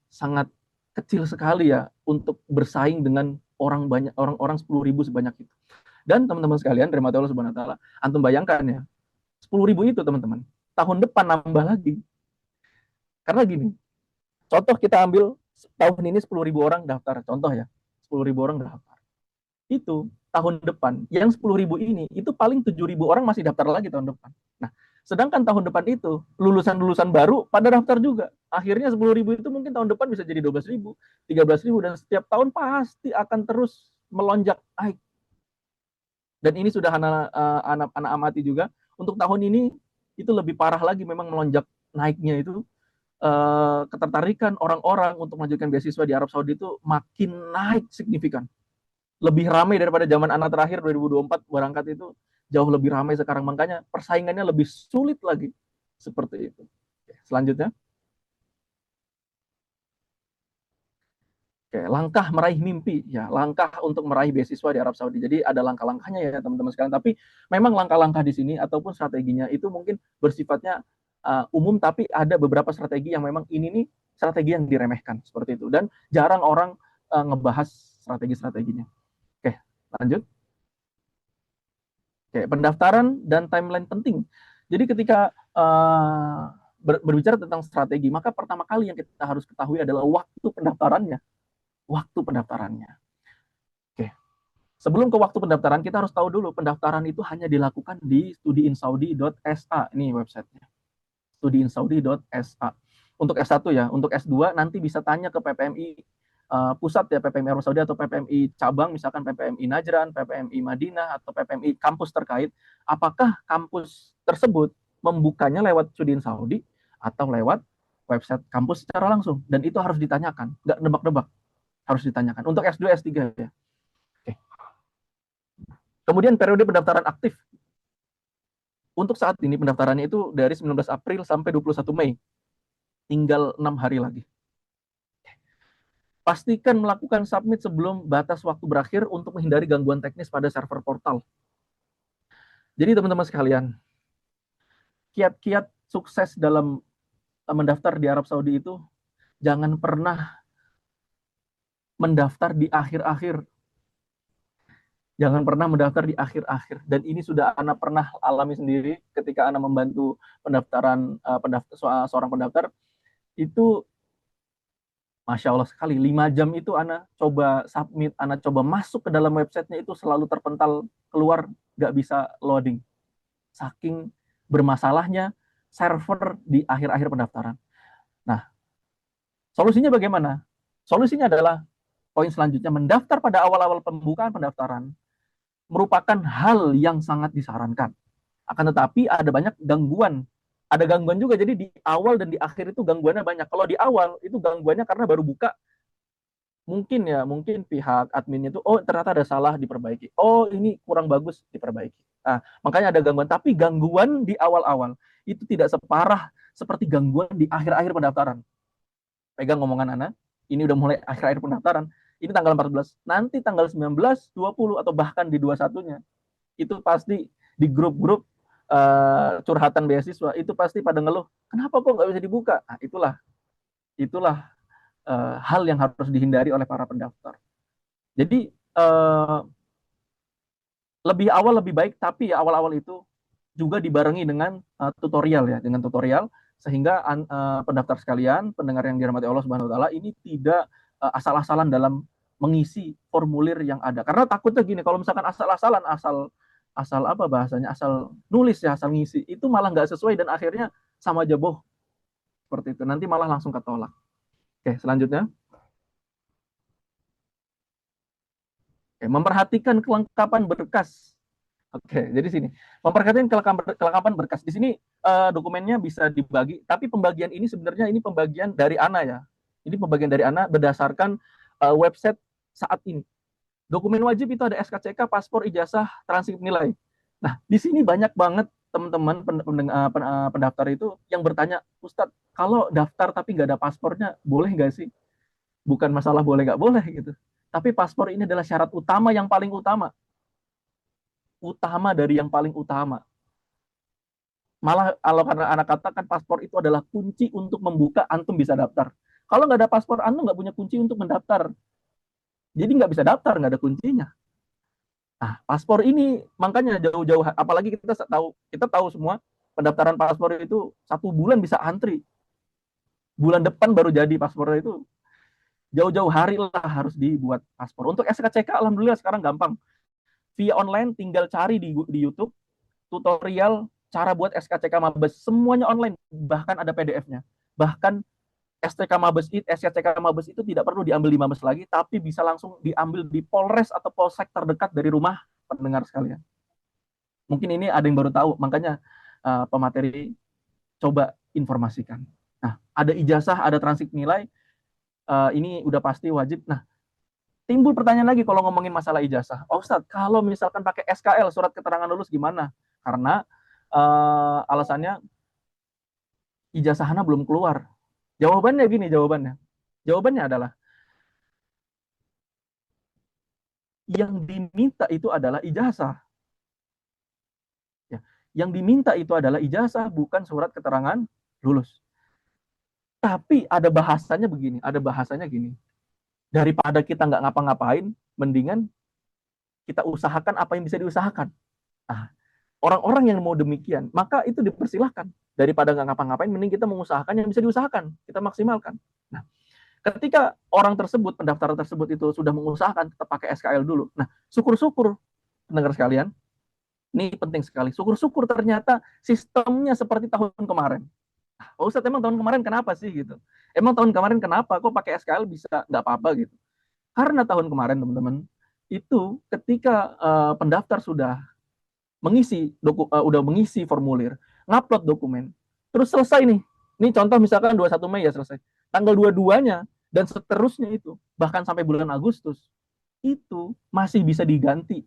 sangat kecil sekali ya untuk bersaing dengan orang 10.000 sebanyak itu. Dan teman-teman sekalian, dari Allah Subhanahu wa taala, antum bayangkan ya, 10.000 itu teman-teman, tahun depan nambah lagi. Karena gini, contoh kita ambil tahun ini 10.000 orang daftar, contoh ya, 10.000 orang daftar. Itu tahun depan, yang 10.000 ini, itu paling 7.000 orang masih daftar lagi tahun depan. Nah, sedangkan tahun depan itu, lulusan-lulusan baru pada daftar juga. Akhirnya 10.000 itu mungkin tahun depan bisa jadi 12.000, 13.000, dan setiap tahun pasti akan terus melonjak naik. Dan ini sudah anak amati juga, untuk tahun ini itu lebih parah lagi, memang melonjak naiknya itu, ketertarikan orang-orang untuk melanjutkan beasiswa di Arab Saudi itu makin naik signifikan. Lebih ramai daripada zaman anak terakhir 2024 berangkat itu, jauh lebih ramai sekarang, makanya persaingannya lebih sulit lagi. Seperti itu. Selanjutnya, oke, langkah meraih mimpi ya, langkah untuk meraih beasiswa di Arab Saudi. Jadi ada langkah-langkahnya ya teman-teman sekalian. Tapi memang langkah-langkah di sini ataupun strateginya itu mungkin bersifatnya umum, tapi ada beberapa strategi yang memang ini nih strategi yang diremehkan seperti itu, dan jarang orang ngebahas strategi-strateginya. Oke, lanjut. Oke, pendaftaran dan timeline penting. Jadi ketika berbicara tentang strategi, maka pertama kali yang kita harus ketahui adalah waktu pendaftarannya. Waktu pendaftarannya. Oke. Sebelum ke waktu pendaftaran, kita harus tahu dulu pendaftaran itu hanya dilakukan di studiinsaudi.sa. Ini websitenya. studiinsaudi.sa. Untuk S1 ya, untuk S2 nanti bisa tanya ke PPMI pusat ya, PPMI Arab Saudi atau PPMI cabang, misalkan PPMI Najran, PPMI Madinah, atau PPMI kampus terkait, apakah kampus tersebut membukanya lewat Sudin Saudi atau lewat website kampus secara langsung. Dan itu harus ditanyakan, nggak nebak-nebak, harus ditanyakan. Untuk S2, S3 ya. Oke. Kemudian periode pendaftaran aktif. Untuk saat ini pendaftarannya itu dari 19 April sampai 21 Mei. Tinggal 6 hari lagi. Pastikan melakukan submit sebelum batas waktu berakhir untuk menghindari gangguan teknis pada server portal. Jadi teman-teman sekalian, kiat-kiat sukses dalam mendaftar di Arab Saudi itu, jangan pernah mendaftar di akhir-akhir. Jangan pernah mendaftar di akhir-akhir. Dan ini sudah Ana pernah alami sendiri ketika Ana membantu pendaftaran seorang pendaftar. Itu Masya Allah sekali, 5 jam itu Ana coba submit, Ana coba masuk ke dalam websitenya itu selalu terpental keluar, nggak bisa loading. Saking bermasalahnya server di akhir-akhir pendaftaran. Nah, solusinya bagaimana? Solusinya adalah poin selanjutnya, mendaftar pada awal-awal pembukaan pendaftaran merupakan hal yang sangat disarankan. Akan tetapi ada banyak gangguan. Ada gangguan juga, jadi di awal dan di akhir itu gangguannya banyak. Kalau di awal itu gangguannya karena baru buka, mungkin pihak admin itu, oh ternyata ada salah, diperbaiki. Oh ini kurang bagus, diperbaiki. Nah, makanya ada gangguan. Tapi gangguan di awal-awal itu tidak separah seperti gangguan di akhir-akhir pendaftaran. Pegang ngomongan Ana, ini udah mulai akhir-akhir pendaftaran. Ini tanggal 14. Nanti tanggal 19, 20, atau bahkan di 21-nya. Itu pasti di grup-grup curhatan beasiswa, itu pasti pada ngeluh, kenapa kok nggak bisa dibuka? Nah, itulah hal yang harus dihindari oleh para pendaftar. Jadi lebih awal lebih baik, tapi awal-awal itu juga dibarengi dengan tutorial ya, dengan tutorial sehingga pendaftar sekalian, pendengar yang dirahmati Allah Subhanahu wa taala, ini tidak asal-asalan dalam mengisi formulir yang ada. Karena takutnya gini, kalau misalkan asal-asalan, asal apa bahasanya, asal nulis ya, asal ngisi, itu malah nggak sesuai dan akhirnya sama aja boh. Seperti itu. Nanti malah langsung ketolak. Oke, selanjutnya. Oke, memperhatikan kelengkapan berkas. Oke, jadi sini memperhatikan kelengkapan berkas. Di sini dokumennya bisa dibagi, tapi pembagian ini sebenarnya ini pembagian dari Ana ya. Ini pembagian dari Ana berdasarkan website saat ini. Dokumen wajib itu ada SKCK, paspor, ijazah, transkrip nilai. Nah, di sini banyak banget teman-teman pendaftar itu yang bertanya, Ustadz, kalau daftar tapi nggak ada paspornya, boleh nggak sih? Bukan masalah boleh nggak boleh gitu. Tapi paspor ini adalah syarat utama yang paling utama. Utama dari yang paling utama. Malah kalau karena anak katakan paspor itu adalah kunci untuk membuka antum bisa daftar. Kalau nggak ada paspor, antum nggak punya kunci untuk mendaftar. Jadi nggak bisa daftar, nggak ada kuncinya. Nah, paspor ini makanya jauh-jauh, apalagi kita tahu semua pendaftaran paspor itu 1 bulan bisa antri. Bulan depan baru jadi paspornya itu. Jauh-jauh hari lah harus dibuat paspor. Untuk SKCK alhamdulillah sekarang gampang. Via online tinggal cari di YouTube tutorial cara buat SKCK Mabes. Semuanya online, bahkan ada PDF-nya. Bahkan SKCK Mabes itu tidak perlu diambil di Mabes lagi, tapi bisa langsung diambil di Polres atau Polsek terdekat dari rumah pendengar sekalian. Mungkin ini ada yang baru tahu, makanya pemateri coba informasikan. Nah, ada ijazah, ada transkrip nilai, ini udah pasti wajib. Nah, timbul pertanyaan lagi kalau ngomongin masalah ijazah. Oh, Ustadz, kalau misalkan pakai SKL, surat keterangan lulus gimana? Karena alasannya ijazah Hana belum keluar. Jawabannya gini, Jawabannya adalah yang diminta itu adalah ijazah. Ya, yang diminta itu adalah ijazah, bukan surat keterangan lulus. Tapi ada bahasanya gini. Daripada kita nggak ngapa-ngapain, mendingan kita usahakan apa yang bisa diusahakan. Nah, orang-orang yang mau demikian, maka itu dipersilahkan. Daripada nggak ngapa-ngapain, mending kita mengusahakan yang bisa diusahakan, kita maksimalkan. Nah, ketika orang tersebut, pendaftar tersebut itu sudah mengusahakan tetap pakai SKL dulu. Nah, syukur-syukur, pendengar sekalian, ini penting sekali. Syukur-syukur ternyata sistemnya seperti tahun kemarin. Oh, Ustadz, emang tahun kemarin kenapa sih gitu? Emang tahun kemarin kenapa? Kok pakai SKL bisa nggak apa-apa gitu? Karena tahun kemarin teman-teman itu ketika pendaftar sudah udah mengisi formulir, ngupload dokumen, terus selesai nih. Ini contoh misalkan 21 Mei ya selesai. Tanggal 22-nya dan seterusnya itu, bahkan sampai bulan Agustus, itu masih bisa diganti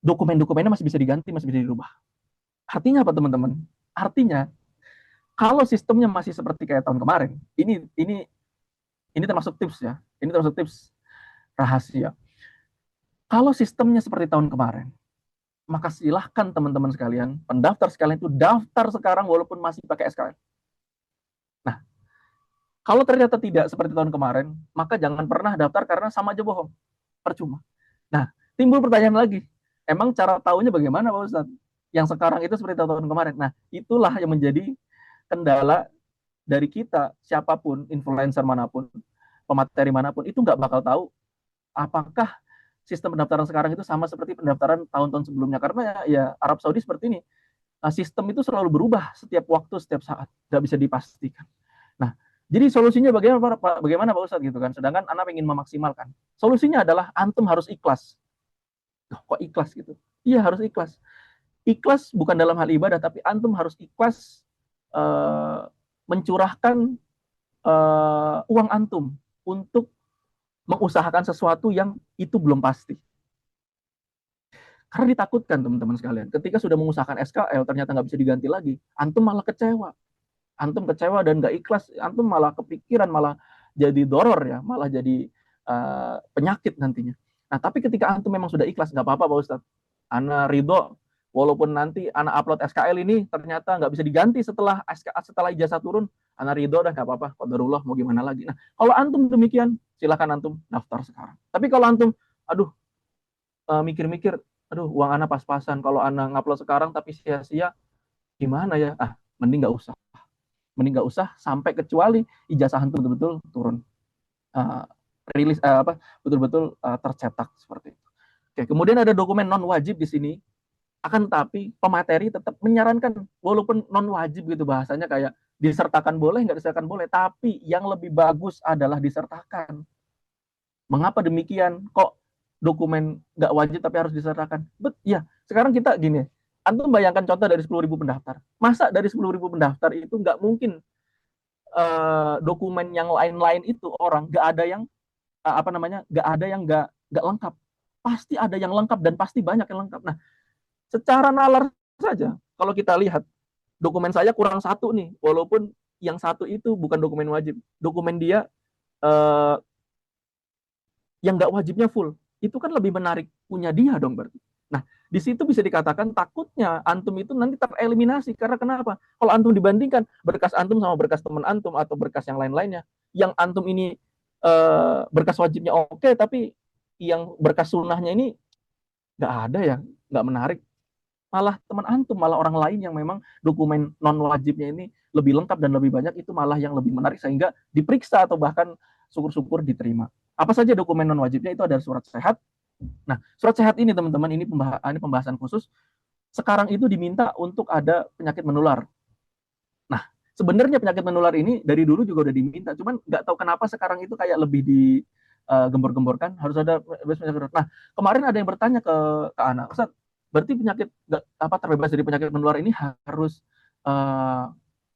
dokumen-dokumennya masih bisa diganti, masih bisa dirubah. Artinya apa teman-teman? Artinya kalau sistemnya masih seperti kayak tahun kemarin, ini termasuk tips ya. Ini termasuk tips rahasia. Kalau sistemnya seperti tahun kemarin, maka silahkan teman-teman sekalian, pendaftar sekalian itu daftar sekarang walaupun masih pakai SKL. Nah, Kalau ternyata tidak seperti tahun kemarin, maka jangan pernah daftar karena sama aja bohong. Percuma. Nah, timbul pertanyaan lagi. Emang cara tahunya bagaimana Pak Ustadz? Yang sekarang itu seperti tahun kemarin. Nah, itulah yang menjadi kendala dari kita, siapapun, influencer manapun, pemateri manapun, itu nggak bakal tahu apakah sistem pendaftaran sekarang itu sama seperti pendaftaran tahun-tahun sebelumnya. Karena ya Arab Saudi seperti ini. Sistem itu selalu berubah setiap waktu, setiap saat. Nggak bisa dipastikan. Nah, jadi solusinya bagaimana Pak Ustadz gitu kan? Sedangkan anak ingin memaksimalkan. Solusinya adalah antum harus ikhlas. Kok ikhlas gitu? Iya harus ikhlas. Ikhlas bukan dalam hal ibadah, tapi antum harus ikhlas mencurahkan uang antum untuk mengusahakan sesuatu yang itu belum pasti. Karena ditakutkan teman-teman sekalian, ketika sudah mengusahakan SKL ternyata nggak bisa diganti lagi, antum malah kecewa. Antum kecewa dan nggak ikhlas, antum malah kepikiran, malah jadi doror ya, malah jadi penyakit nantinya. Nah, tapi ketika antum memang sudah ikhlas, nggak apa-apa Pak Ustadz. Ana ridho, walaupun nanti anak upload SKL ini ternyata nggak bisa diganti setelah ijazah turun, ana ridho dah nggak apa-apa, qadarullah mau gimana lagi. Nah, kalau antum demikian, silakan antum daftar sekarang. Tapi kalau antum, aduh, mikir-mikir, aduh uang anak pas-pasan, kalau anak ngupload sekarang tapi sia-sia, gimana ya? Mending nggak usah. Mending nggak usah sampai kecuali ijazah antum betul-betul turun. Rilis betul-betul tercetak seperti itu. Oke, kemudian ada dokumen non wajib di sini. Akan tetapi pemateri tetap menyarankan walaupun non wajib gitu bahasanya kayak disertakan boleh, nggak disertakan boleh, tapi yang lebih bagus adalah disertakan. Mengapa demikian? Kok dokumen nggak wajib tapi harus disertakan? Ya, sekarang kita gini, antum bayangkan contoh dari 10.000 pendaftar. Masa dari 10.000 pendaftar itu nggak mungkin dokumen yang lain-lain itu orang nggak ada yang nggak ada yang nggak lengkap. Pasti ada yang lengkap dan pasti banyak yang lengkap. Nah, secara nalar saja, kalau kita lihat dokumen saya kurang satu nih, walaupun yang satu itu bukan dokumen wajib, dokumen dia eh, yang nggak wajibnya full, itu kan lebih menarik punya dia dong berarti. Nah, di situ bisa dikatakan takutnya antum itu nanti tereliminasi. Karena kenapa? Kalau antum dibandingkan berkas antum sama berkas teman antum atau berkas yang lain-lainnya, yang antum ini berkas wajibnya oke, tapi yang berkas sunnahnya ini nggak ada ya, nggak menarik. Malah teman antum, malah orang lain yang memang dokumen non wajibnya ini lebih lengkap dan lebih banyak, itu malah yang lebih menarik sehingga diperiksa atau bahkan syukur-syukur diterima. Apa saja dokumen non wajibnya? Itu ada surat sehat. Nah, surat sehat ini teman-teman, ini pembahasan khusus. Sekarang itu diminta untuk ada penyakit menular. Nah, sebenarnya penyakit menular ini dari dulu juga udah diminta, cuman nggak tahu kenapa sekarang itu kayak lebih digembor-gemborkan harus ada penyakit menular. Nah, kemarin ada yang bertanya ke anak, Ustaz, berarti penyakit terbebas dari penyakit menular ini harus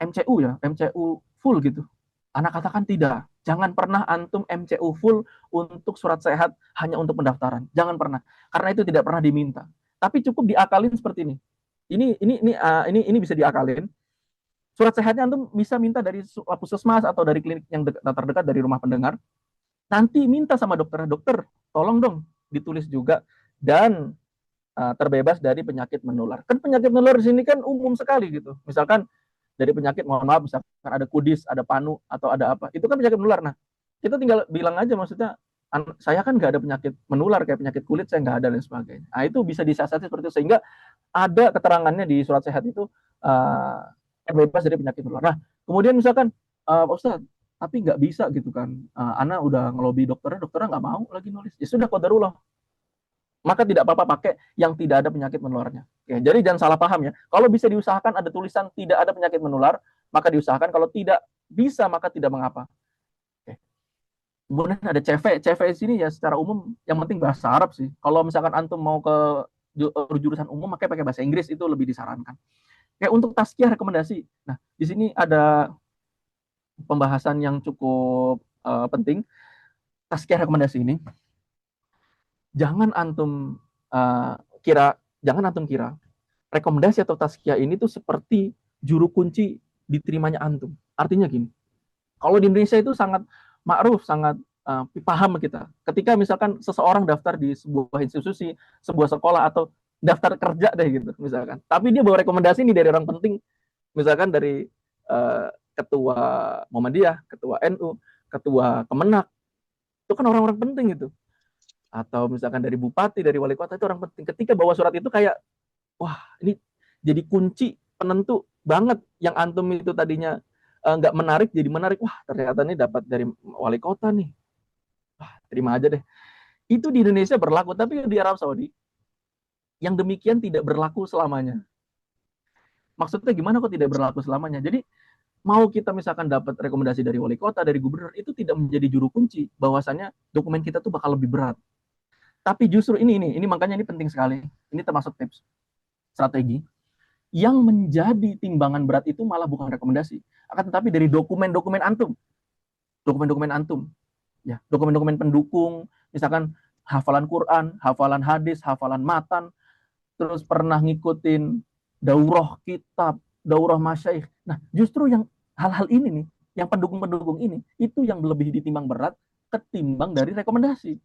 MCU ya, MCU full gitu. Anak katakan tidak. Jangan pernah antum MCU full untuk surat sehat hanya untuk pendaftaran. Jangan pernah. Karena itu tidak pernah diminta. Tapi cukup diakalin seperti ini. Ini bisa diakalin. Surat sehatnya antum bisa minta dari puskesmas atau dari klinik yang terdekat dari rumah pendengar. Nanti minta sama dokter, tolong dong ditulis juga dan terbebas dari penyakit menular. Kan penyakit menular di sini kan umum sekali gitu. Misalkan dari penyakit, mohon maaf, misalkan ada kudis, ada panu, atau ada apa. Itu kan penyakit menular. Nah, kita tinggal bilang aja maksudnya, saya kan nggak ada penyakit menular kayak penyakit kulit, saya nggak ada dan sebagainya. Nah, itu bisa disiasati seperti itu. Sehingga ada keterangannya di surat sehat itu terbebas dari penyakit menular. Nah, kemudian misalkan, Pak Ustadz, tapi nggak bisa gitu kan. Ana udah ngelobi dokternya nggak mau lagi nulis. Ya sudah, qadarullah. Maka tidak apa-apa pakai yang tidak ada penyakit menularnya. Oke, jadi jangan salah paham ya. Kalau bisa diusahakan ada tulisan tidak ada penyakit menular, maka diusahakan. Kalau tidak bisa, maka tidak mengapa. Oke. Kemudian ada CV. CV di sini ya secara umum yang penting bahasa Arab sih. Kalau misalkan antum mau ke jurusan umum, maka pakai bahasa Inggris, itu lebih disarankan. Kayak untuk tazkiyah rekomendasi. Nah, di sini ada pembahasan yang cukup penting. Tazkiyah rekomendasi ini jangan antum kira rekomendasi atau tazkiyah ini tuh seperti juru kunci diterimanya antum. Artinya gini, kalau di Indonesia itu sangat ma'ruf, sangat paham kita. Ketika misalkan seseorang daftar di sebuah institusi, sebuah sekolah, atau daftar kerja deh gitu misalkan. Tapi dia bawa rekomendasi ini dari orang penting, misalkan dari ketua Muhammadiyah, ketua NU, ketua Kemenak, itu kan orang-orang penting itu. Atau misalkan dari bupati, dari wali kota, itu orang penting. Ketika bawa surat itu kayak, wah ini jadi kunci penentu banget. Yang antum itu tadinya nggak menarik jadi menarik. Wah ternyata ini dapat dari wali kota nih. Wah terima aja deh. Itu di Indonesia berlaku, tapi di Arab Saudi yang demikian tidak berlaku selamanya. Maksudnya gimana kok tidak berlaku selamanya? Jadi mau kita misalkan dapat rekomendasi dari wali kota, dari gubernur, itu tidak menjadi juru kunci bahwasannya dokumen kita tuh bakal lebih berat. Tapi justru ini makanya ini penting sekali. Ini termasuk tips strategi. Yang menjadi timbangan berat itu malah bukan rekomendasi, akan tetapi dari dokumen-dokumen antum. Dokumen-dokumen antum. Ya, dokumen-dokumen pendukung, misalkan hafalan Quran, hafalan hadis, hafalan matan, terus pernah ngikutin daurah kitab, daurah masyaikh. Nah, justru yang hal-hal ini nih, yang pendukung-pendukung ini, itu yang lebih ditimbang berat ketimbang dari rekomendasi.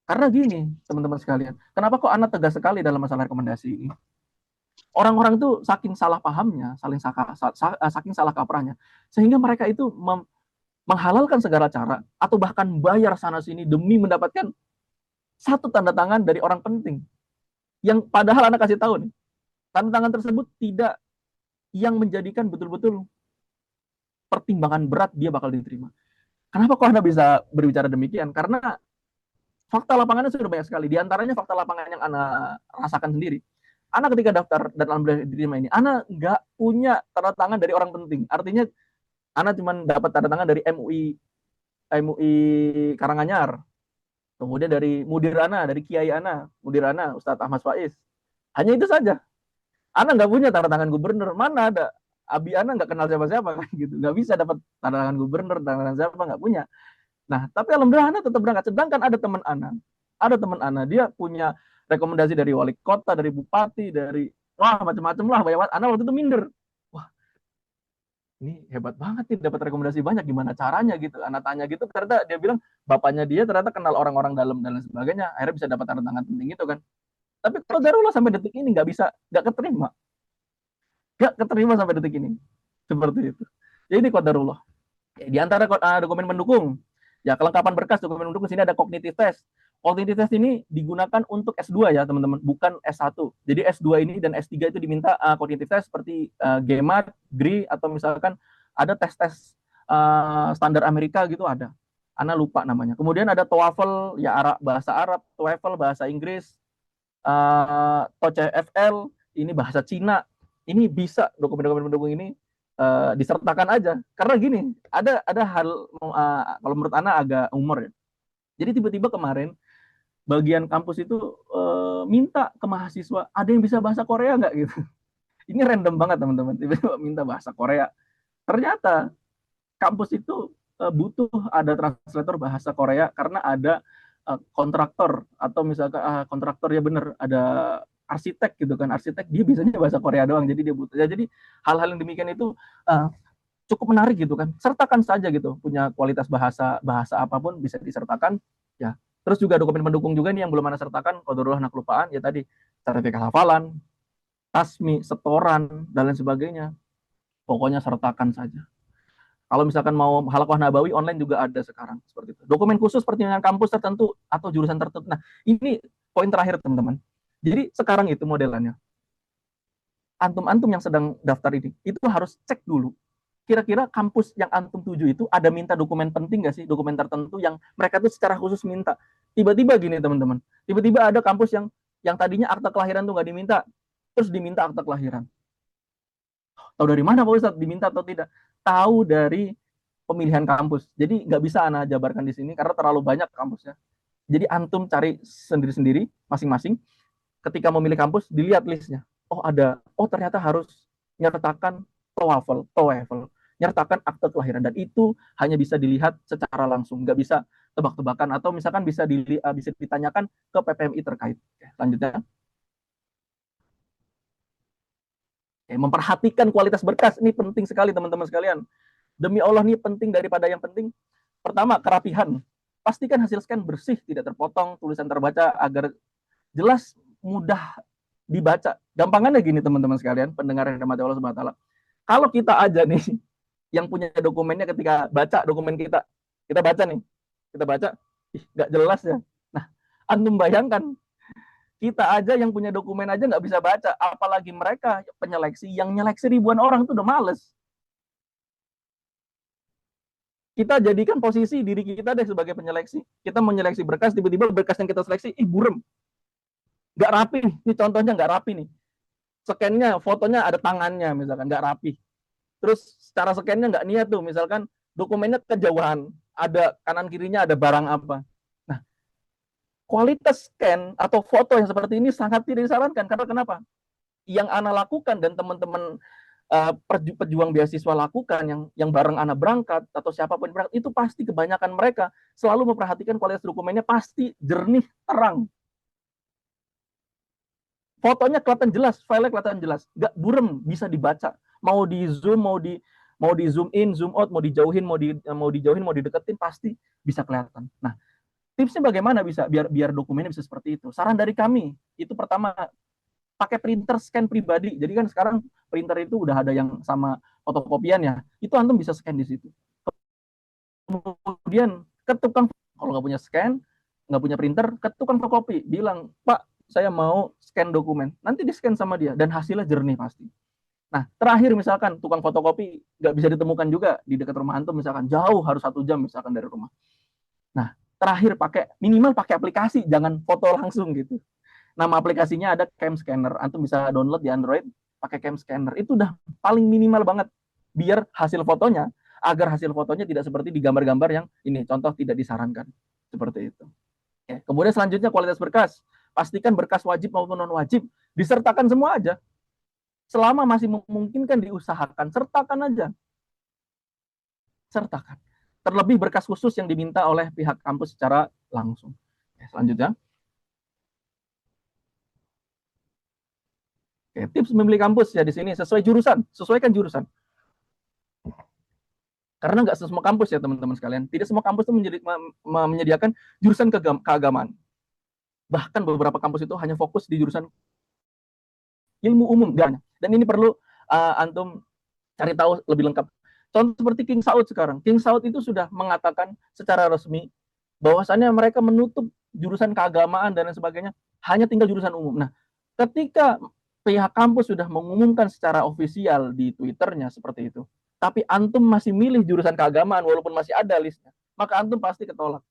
Karena gini, teman-teman sekalian, kenapa kok Ana tegas sekali dalam masalah rekomendasi ini? Orang-orang itu saking salah pahamnya, saking salah kaprahnya, sehingga mereka itu menghalalkan segala cara, atau bahkan bayar sana-sini demi mendapatkan satu tanda tangan dari orang penting. Yang padahal Ana kasih tahu nih, tanda tangan tersebut tidak yang menjadikan betul-betul pertimbangan berat dia bakal diterima. Kenapa kok Anda bisa berbicara demikian? Karena fakta lapangannya sudah banyak sekali. Di antaranya fakta lapangan yang Anda rasakan sendiri. Anda ketika daftar dan alhamdulillah diterima ini, Anda nggak punya tanda tangan dari orang penting. Artinya Anda cuma dapat tanda tangan dari MUI Karanganyar, kemudian dari Mudir Ana, dari Kiai Ana, Mudir Ana, Ustadz Ahmad Faiz. Hanya itu saja. Anda nggak punya tanda tangan gubernur. Mana ada? Abi Ana nggak kenal siapa-siapa kan gitu. Nggak bisa dapat tanda tangan gubernur, tanda tangan siapa nggak punya. Nah, tapi alhamdulillah Ana tetap berangkat. Sedangkan ada teman Ana, dia punya rekomendasi dari wali kota, dari bupati, dari wah macam-macam lah. Banyak. Ana waktu itu minder. Wah, ini hebat banget nih dapat rekomendasi banyak. Gimana caranya gitu? Ana tanya gitu, ternyata dia bilang bapaknya dia ternyata kenal orang-orang dalam dan lain sebagainya. Akhirnya bisa dapat tanda tangan penting itu kan. Tapi kalau Darullah sampai detik ini nggak keterima. Nggak keterima sampai detik ini. Seperti itu. Jadi ini Qadarullah. Di antara dokumen pendukung, ya kelengkapan berkas dokumen pendukung sini ada cognitive test. Cognitive test ini digunakan untuk S2 ya teman-teman, bukan S1. Jadi S2 ini dan S3 itu diminta cognitive test seperti GMAT, GRI, atau misalkan ada tes-tes standar Amerika gitu ada. Ana lupa namanya. Kemudian ada TOEFL, ya bahasa Arab, TOEFL bahasa Inggris, TOEFL, ini bahasa Cina. Ini bisa dokumen-dokumen pendukung ini disertakan aja. Karena gini, ada hal kalau menurut Ana agak umur ya. Jadi tiba-tiba kemarin bagian kampus itu minta ke mahasiswa, ada yang bisa bahasa Korea nggak gitu. Ini random banget teman-teman, tiba-tiba minta bahasa Korea. Ternyata kampus itu butuh ada translator bahasa Korea karena ada kontraktor atau misalkan kontraktor ya bener ada arsitek gitu kan, arsitek dia bisanya bahasa Korea doang, jadi dia butuh ya. Jadi hal-hal yang demikian itu cukup menarik gitu kan, sertakan saja gitu, punya kualitas bahasa apapun bisa disertakan ya. Terus juga dokumen pendukung juga nih yang belum Anda sertakan, qadarullah anak kelupaan ya tadi, sertifikat hafalan, tasmi, setoran dan lain sebagainya, pokoknya sertakan saja. Kalau misalkan mau halakoh nabawi online juga ada sekarang seperti itu. Dokumen khusus pertimbangan kampus tertentu atau jurusan tertentu. Nah, ini poin terakhir teman-teman. Jadi sekarang itu modelannya. Antum-antum yang sedang daftar ini, itu harus cek dulu. Kira-kira kampus yang antum tuju itu ada minta dokumen penting nggak sih? Dokumen tertentu yang mereka tuh secara khusus minta. Tiba-tiba gini teman-teman. Tiba-tiba ada kampus yang tadinya akta kelahiran tuh nggak diminta, terus diminta akta kelahiran. Tahu dari mana Pak Ustadz diminta atau tidak? Tahu dari pemilihan kampus. Jadi nggak bisa Ana jabarkan di sini karena terlalu banyak kampusnya. Jadi antum cari sendiri-sendiri masing-masing. Ketika memilih kampus dilihat listnya. Oh ada, oh ternyata harus nyertakan TOEFL, nyertakan akte kelahiran dan itu hanya bisa dilihat secara langsung, nggak bisa tebak-tebakan atau misalkan bisa ditanyakan ke PPMI terkait. Lanjutnya. Memperhatikan kualitas berkas ini penting sekali teman-teman sekalian. Demi Allah ini penting daripada yang penting. Pertama, kerapihan. Pastikan hasil scan bersih, tidak terpotong, tulisan terbaca agar jelas, mudah dibaca. Gampangannya gini teman-teman sekalian, pendengar yang dirahmati Allah Subhanahu wa taala. Kalau kita aja nih yang punya dokumennya ketika baca dokumen kita baca nih, kita baca, nggak jelas ya. Nah, antum bayangkan, kita aja yang punya dokumen aja nggak bisa baca, apalagi mereka penyeleksi, yang nyeleksi ribuan orang itu udah males. Kita jadikan posisi diri kita deh sebagai penyeleksi. Kita menyeleksi berkas, tiba-tiba berkas yang kita seleksi, burem, nggak rapi. Ini contohnya nggak rapi nih. Scan-nya, fotonya ada tangannya misalkan, nggak rapi. Terus secara scan-nya nggak niat tuh, misalkan dokumennya kejauhan, ada kanan kirinya ada barang apa. Nah, kualitas scan atau foto yang seperti ini sangat tidak disarankan. Karena kenapa? Yang Ana lakukan dan teman-teman pejuang beasiswa lakukan, yang bareng anak berangkat atau siapapun berangkat, itu pasti kebanyakan mereka selalu memperhatikan kualitas dokumennya pasti jernih, terang. Fotonya kelihatan jelas, filenya kelihatan jelas, nggak burem, bisa dibaca. Mau di zoom, mau di zoom in, zoom out, mau dijauhin, mau dijauhin, mau dideketin, pasti bisa kelihatan. Nah, tipsnya bagaimana bisa biar dokumennya bisa seperti itu? Saran dari kami, itu pertama, pakai printer scan pribadi. Jadi kan sekarang printer itu udah ada yang sama fotokopian ya. Itu antum bisa scan di situ. Kemudian ke tukang, kalau nggak punya scan, nggak punya printer, ke tukang fotokopi, bilang, Pak, saya mau scan dokumen. Nanti di scan sama dia dan hasilnya jernih pasti. Nah, terakhir misalkan tukang fotokopi nggak bisa ditemukan juga di dekat rumah antum, misalkan jauh, harus 1 jam misalkan dari rumah. Nah, terakhir minimal pakai aplikasi, jangan foto langsung gitu. Nama aplikasinya ada Cam Scanner. Antum bisa download di Android, pakai Cam Scanner. Itu udah paling minimal banget. Biar agar hasil fotonya tidak seperti di gambar-gambar yang ini, contoh tidak disarankan. Seperti itu. Oke. Kemudian selanjutnya kualitas berkas. Pastikan berkas wajib maupun non-wajib disertakan semua aja. Selama masih memungkinkan diusahakan, sertakan aja. Sertakan. Terlebih berkas khusus yang diminta oleh pihak kampus secara langsung. Oke, selanjutnya. Oke, tips memilih kampus ya di sini sesuai jurusan, sesuaikan jurusan. Karena nggak semua kampus ya teman-teman sekalian, tidak semua kampus itu menyediakan jurusan keagamaan. Bahkan beberapa kampus itu hanya fokus di jurusan ilmu umum, gak. Dan ini perlu antum cari tahu lebih lengkap. Contoh seperti King Saud sekarang. King Saud itu sudah mengatakan secara resmi bahwasannya mereka menutup jurusan keagamaan dan lain sebagainya, hanya tinggal jurusan umum. Nah, ketika pihak kampus sudah mengumumkan secara ofisial di Twitternya seperti itu, tapi antum masih milih jurusan keagamaan walaupun masih ada listnya, maka antum pasti ketolak.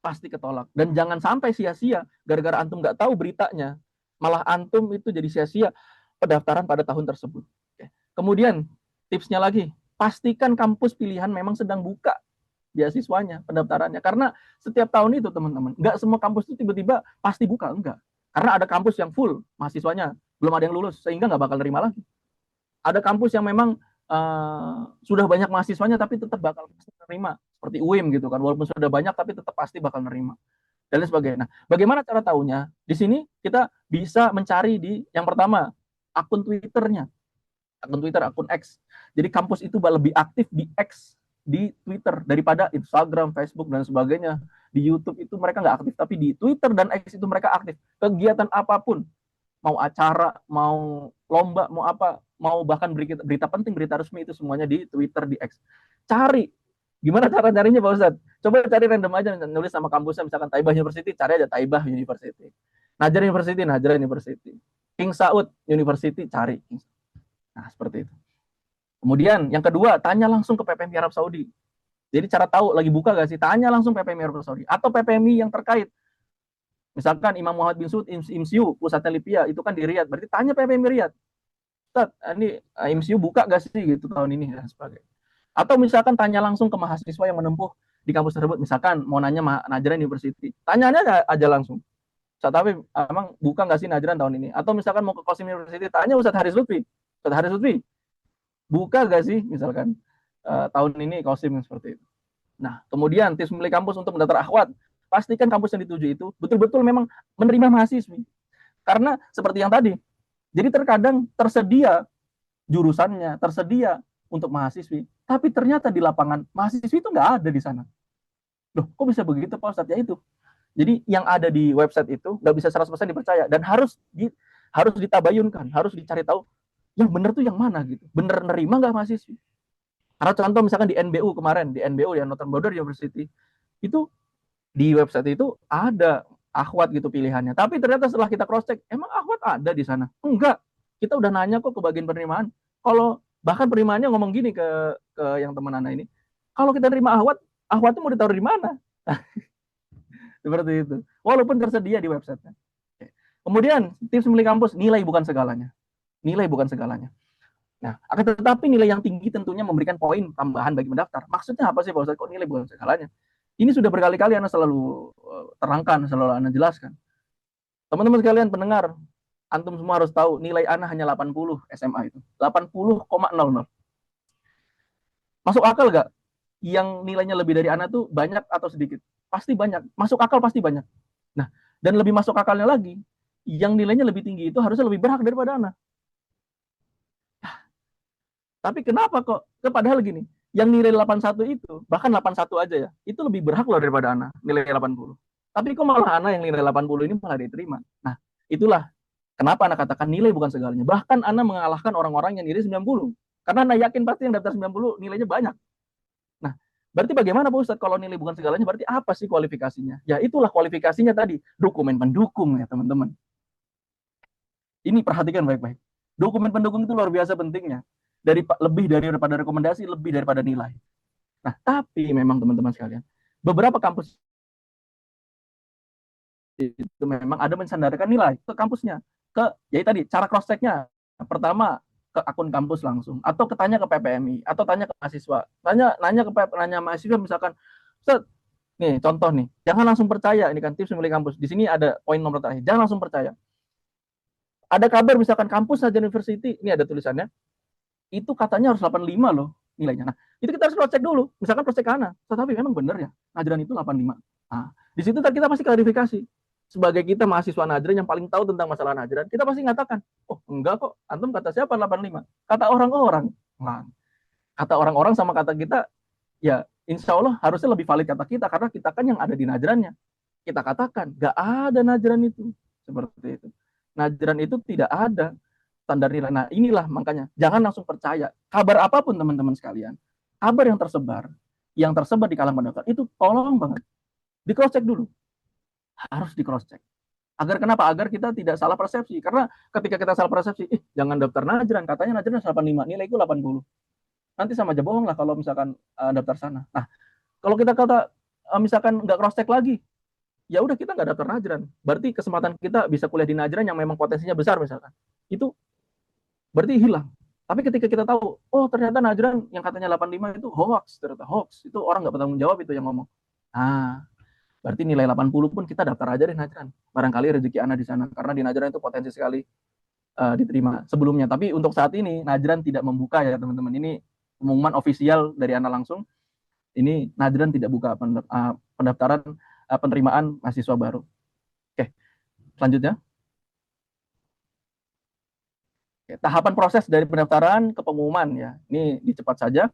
Pasti ketolak. Dan jangan sampai sia-sia gara-gara antum nggak tahu beritanya, malah antum itu jadi sia-sia pendaftaran pada tahun tersebut. Kemudian tipsnya lagi, pastikan kampus pilihan memang sedang buka beasiswanya, pendaftarannya. Karena setiap tahun itu teman-teman, nggak semua kampus itu tiba-tiba pasti buka, enggak. Karena ada kampus yang full mahasiswanya, belum ada yang lulus, sehingga nggak bakal nerima lagi. Ada kampus yang memang sudah banyak mahasiswanya tapi tetap bakal nerima, seperti UIM gitu kan, walaupun sudah banyak tapi tetap pasti bakal nerima. Dan lain sebagainya. Nah, bagaimana cara tahunya? Di sini kita bisa mencari di yang pertama, akun Twitternya. Akun Twitter, akun X. Jadi kampus itu lebih aktif di X, di Twitter daripada Instagram, Facebook dan sebagainya. Di YouTube itu mereka nggak aktif, tapi di Twitter dan X itu mereka aktif. Kegiatan apapun, mau acara, mau lomba, mau apa, mau bahkan berita penting, berita resmi, itu semuanya di Twitter, di X. Cari. Gimana cara carinya Pak Ustadz? Coba cari random aja, nulis sama kampusnya, misalkan Taibah University, cari aja Taibah University. Najjar University, Najjar University. King Saud University, cari. Nah, seperti itu. Kemudian yang kedua, tanya langsung ke PPMI Arab Saudi. Jadi cara tahu lagi buka gak sih? Tanya langsung PPMI Arab Saudi atau PPMI yang terkait. Misalkan Imam Muhammad bin Saud IMSIU pusatnya Libya itu kan di Riyadh, berarti tanya PPMI Riyadh. Ustaz, ini IMSIU buka gak sih gitu tahun ini dan sebagainya. Atau misalkan tanya langsung ke mahasiswa yang menempuh di kampus tersebut, misalkan mau nanya Najran University, tanya aja langsung. Ustaz, tapi emang buka nggak sih Najran tahun ini? Atau misalkan mau ke Qasim University, tanya Ustaz Haris Lutfi. Ustaz Haris Lutfi, buka nggak sih misalkan tahun ini Qasim seperti itu. Nah, kemudian tips memilih kampus untuk mendaftar akhwat. Pastikan kampus yang dituju itu betul-betul memang menerima mahasiswi. Karena seperti yang tadi, jadi terkadang tersedia jurusannya, tersedia untuk mahasiswi, tapi ternyata di lapangan mahasiswi itu nggak ada di sana. Loh, kok bisa begitu Pak Ustadz? Ya itu. Jadi yang ada di website itu nggak bisa 100% dipercaya dan harus ditabayunkan, harus dicari tahu yang benar tuh yang mana gitu. Bener nerima nggak mahasiswi? Karena contoh misalkan di NBU kemarin, di NBU ya Northern Border University, itu di website itu ada akhwat gitu pilihannya. Tapi ternyata setelah kita cross check, emang akhwat ada di sana? Enggak. Kita udah nanya kok ke bagian penerimaan. Kalau bahkan penerimaannya ngomong gini ke yang teman Anda ini, kalau kita terima akhwat, akhwatnya mau ditaruh di mana? Seperti itu. Walaupun tersedia di websitenya. Kemudian tips memilih kampus, nilai bukan segalanya. Nilai bukan segalanya. Nah, akan tetapi nilai yang tinggi tentunya memberikan poin tambahan bagi mendaftar. Maksudnya apa sih Pak Ustadz? Kok nilai bukan segalanya? Ini sudah berkali-kali Anda selalu terangkan, selalu Anda jelaskan. Teman-teman sekalian pendengar, antum semua harus tahu nilai Anda hanya 80 SMA itu. 80,00. Masuk akal gak? Yang nilainya lebih dari Anda tuh banyak atau sedikit? Pasti banyak. Masuk akal pasti banyak. Nah, dan lebih masuk akalnya lagi, yang nilainya lebih tinggi itu harusnya lebih berhak daripada Anda. Tapi kenapa kok? Padahal gini, yang nilai 81 itu, bahkan 81 aja ya, itu lebih berhak loh daripada Ana, nilai 80. Tapi kok malah Ana yang nilai 80 ini malah diterima. Nah, itulah kenapa Ana katakan nilai bukan segalanya. Bahkan Ana mengalahkan orang-orang yang nilai 90. Karena Ana yakin pasti yang daftar 90 nilainya banyak. Nah, berarti bagaimana Pak Ustadz kalau nilai bukan segalanya, berarti apa sih kualifikasinya? Ya itulah kualifikasinya tadi, dokumen pendukung ya teman-teman. Ini perhatikan baik-baik. Dokumen pendukung itu luar biasa pentingnya. Lebih daripada rekomendasi, lebih daripada nilai. Nah, tapi memang teman-teman sekalian, beberapa kampus itu memang ada mensandarkan nilai ke kampusnya. Ya tadi, cara cross check-nya. Pertama, ke akun kampus langsung. Atau tanya ke PPMI. Atau tanya ke mahasiswa. Nanya mahasiswa misalkan, Ustaz, nih contoh nih, jangan langsung percaya. Ini kan tips memilih kampus. Di sini ada poin nomor terakhir. Jangan langsung percaya. Ada kabar misalkan kampus saja university, ini ada tulisannya, itu katanya harus 85 loh nilainya. Nah, itu kita harus cross check dulu. Misalkan cross check Ana, tetapi memang benar ya, Najran itu 85. Nah, di situ kita pasti klarifikasi. Sebagai kita mahasiswa Najran yang paling tahu tentang masalah Najran, kita pasti mengatakan, oh enggak kok, antum kata siapa 85? Kata orang-orang. Nah, kata orang-orang sama kata kita, ya insya Allah harusnya lebih valid kata kita, karena kita kan yang ada di Najrannya. Kita katakan, gak ada Najran itu. Seperti itu. Najran itu tidak ada standar nilai. Nah, inilah makanya jangan langsung percaya kabar apapun teman-teman sekalian. Kabar yang tersebar di kalangan pendaftar itu tolong banget di cross check dulu. Harus di cross check. Agar kenapa? Agar kita tidak salah persepsi. Karena ketika kita salah persepsi, jangan daftar Najran, katanya Najran 85, nilaiku 80. Nanti sama aja bohong lah kalau misalkan daftar sana. Nah, kalau kita kata misalkan nggak cross check lagi, ya udah kita nggak daftar Najran. Berarti kesempatan kita bisa kuliah di Najran yang memang potensinya besar misalkan. Itu berarti hilang. Tapi ketika kita tahu, oh ternyata Najran yang katanya 85 itu hoax, ternyata hoax. Itu orang nggak bertanggung jawab itu yang ngomong. Nah, berarti nilai 80 pun kita daftar aja deh Najran. Barangkali rezeki Anda di sana. Karena di Najran itu potensi sekali diterima sebelumnya. Tapi untuk saat ini, Najran tidak membuka ya teman-teman. Ini pengumuman ofisial dari Anda langsung. Ini Najran tidak buka pendaftaran penerimaan mahasiswa baru. Oke, selanjutnya. Tahapan proses dari pendaftaran ke pengumuman ya. Ini dicepat saja.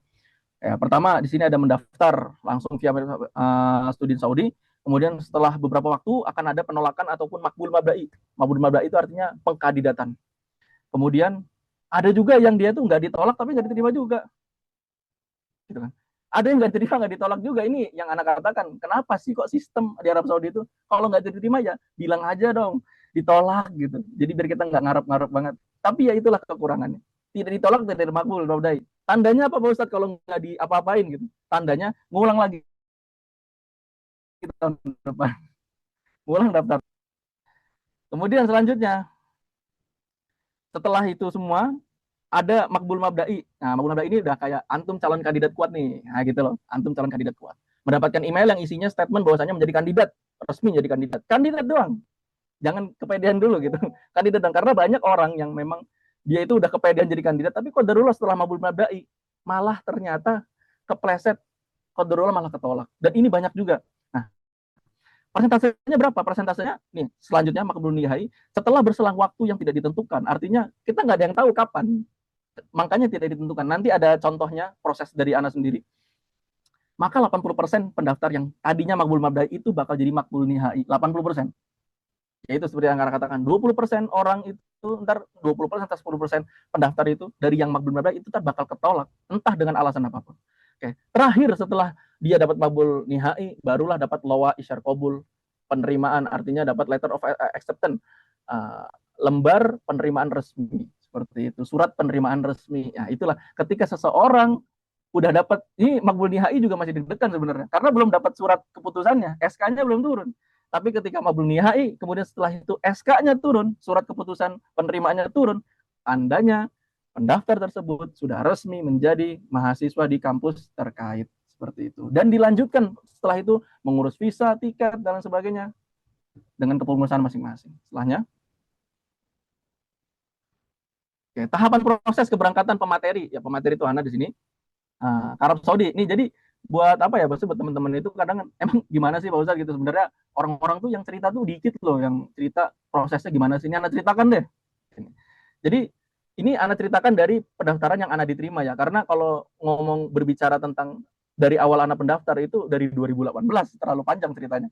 Ya, pertama di sini ada mendaftar langsung via Studin Saudi. Kemudian setelah beberapa waktu akan ada penolakan ataupun makbul mabda'i. Makbul mabda'i itu artinya pengkandidatan. Kemudian ada juga yang dia tuh nggak ditolak tapi nggak diterima juga. Gitu kan. Ada yang nggak diterima nggak ditolak juga. Ini yang anak katakan. Kenapa sih kok sistem di Arab Saudi itu kalau nggak diterima ya bilang aja dong ditolak gitu. Jadi biar kita nggak ngarep-ngarep banget. Tapi ya itulah kekurangannya. Tidak ditolak, tidak makbul, mabda'i. Tandanya apa Pak Ustadz kalau nggak di apa-apain gitu? Tandanya ngulang lagi tahun depan. Ngulang daftar. Kemudian selanjutnya, setelah itu semua, ada makbul mabda'i. Nah, makbul mabda'i ini udah kayak antum calon kandidat kuat nih. Nah, gitu loh. Antum calon kandidat kuat. Mendapatkan email yang isinya statement bahwasanya menjadi kandidat. Resmi jadi kandidat. Kandidat doang. Jangan kepedean dulu gitu. Kandidat doang. Karena banyak orang yang memang dia itu udah kepedean jadi kandidat, tapi qadarullah setelah makbul mabda'i malah ternyata kepleset, qadarullah malah ketolak. Dan ini banyak juga. Nah, persentasenya berapa? Persentasenya nih, selanjutnya makbul nihai setelah berselang waktu yang tidak ditentukan. Artinya kita nggak ada yang tahu kapan. Makanya tidak ditentukan. Nanti ada contohnya proses dari Ana sendiri. Maka 80% pendaftar yang tadinya makbul mabda'i itu bakal jadi makbul nihai. 80%. Yaitu seperti yang Anda katakan, 20% orang itu, ntar 20% atau 10% pendaftar itu dari yang makbul mabda'i itu ntar bakal ketolak, entah dengan alasan apapun. Oke. Terakhir setelah dia dapat makbul nihai, barulah dapat lawa isyar qabul, penerimaan, artinya dapat letter of acceptance, lembar penerimaan resmi, seperti itu, surat penerimaan resmi. Ya, itulah ketika seseorang udah dapat, ini makbul nihai juga masih deg-degan sebenarnya, karena belum dapat surat keputusannya, SK-nya belum turun. Tapi ketika makbul nihai, kemudian setelah itu SK-nya turun, surat keputusan penerimaannya turun, tandanya pendaftar tersebut sudah resmi menjadi mahasiswa di kampus terkait, seperti itu. Dan dilanjutkan setelah itu mengurus visa, tiket, dan sebagainya dengan kepengurusan masing-masing. Setelahnya, oke, tahapan proses keberangkatan pemateri. Ya, pemateri itu Ana di sini. Arab Saudi. Nih jadi buat apa ya, buat teman-teman itu kadang emang gimana sih Pak Ustadz gitu, sebenarnya orang-orang tuh yang cerita tuh dikit loh, yang cerita prosesnya gimana sih, ini Anda ceritakan deh. Jadi ini Anda ceritakan dari pendaftaran yang Anda diterima ya, karena kalau ngomong berbicara tentang dari awal Anda pendaftar itu dari 2018, terlalu panjang ceritanya.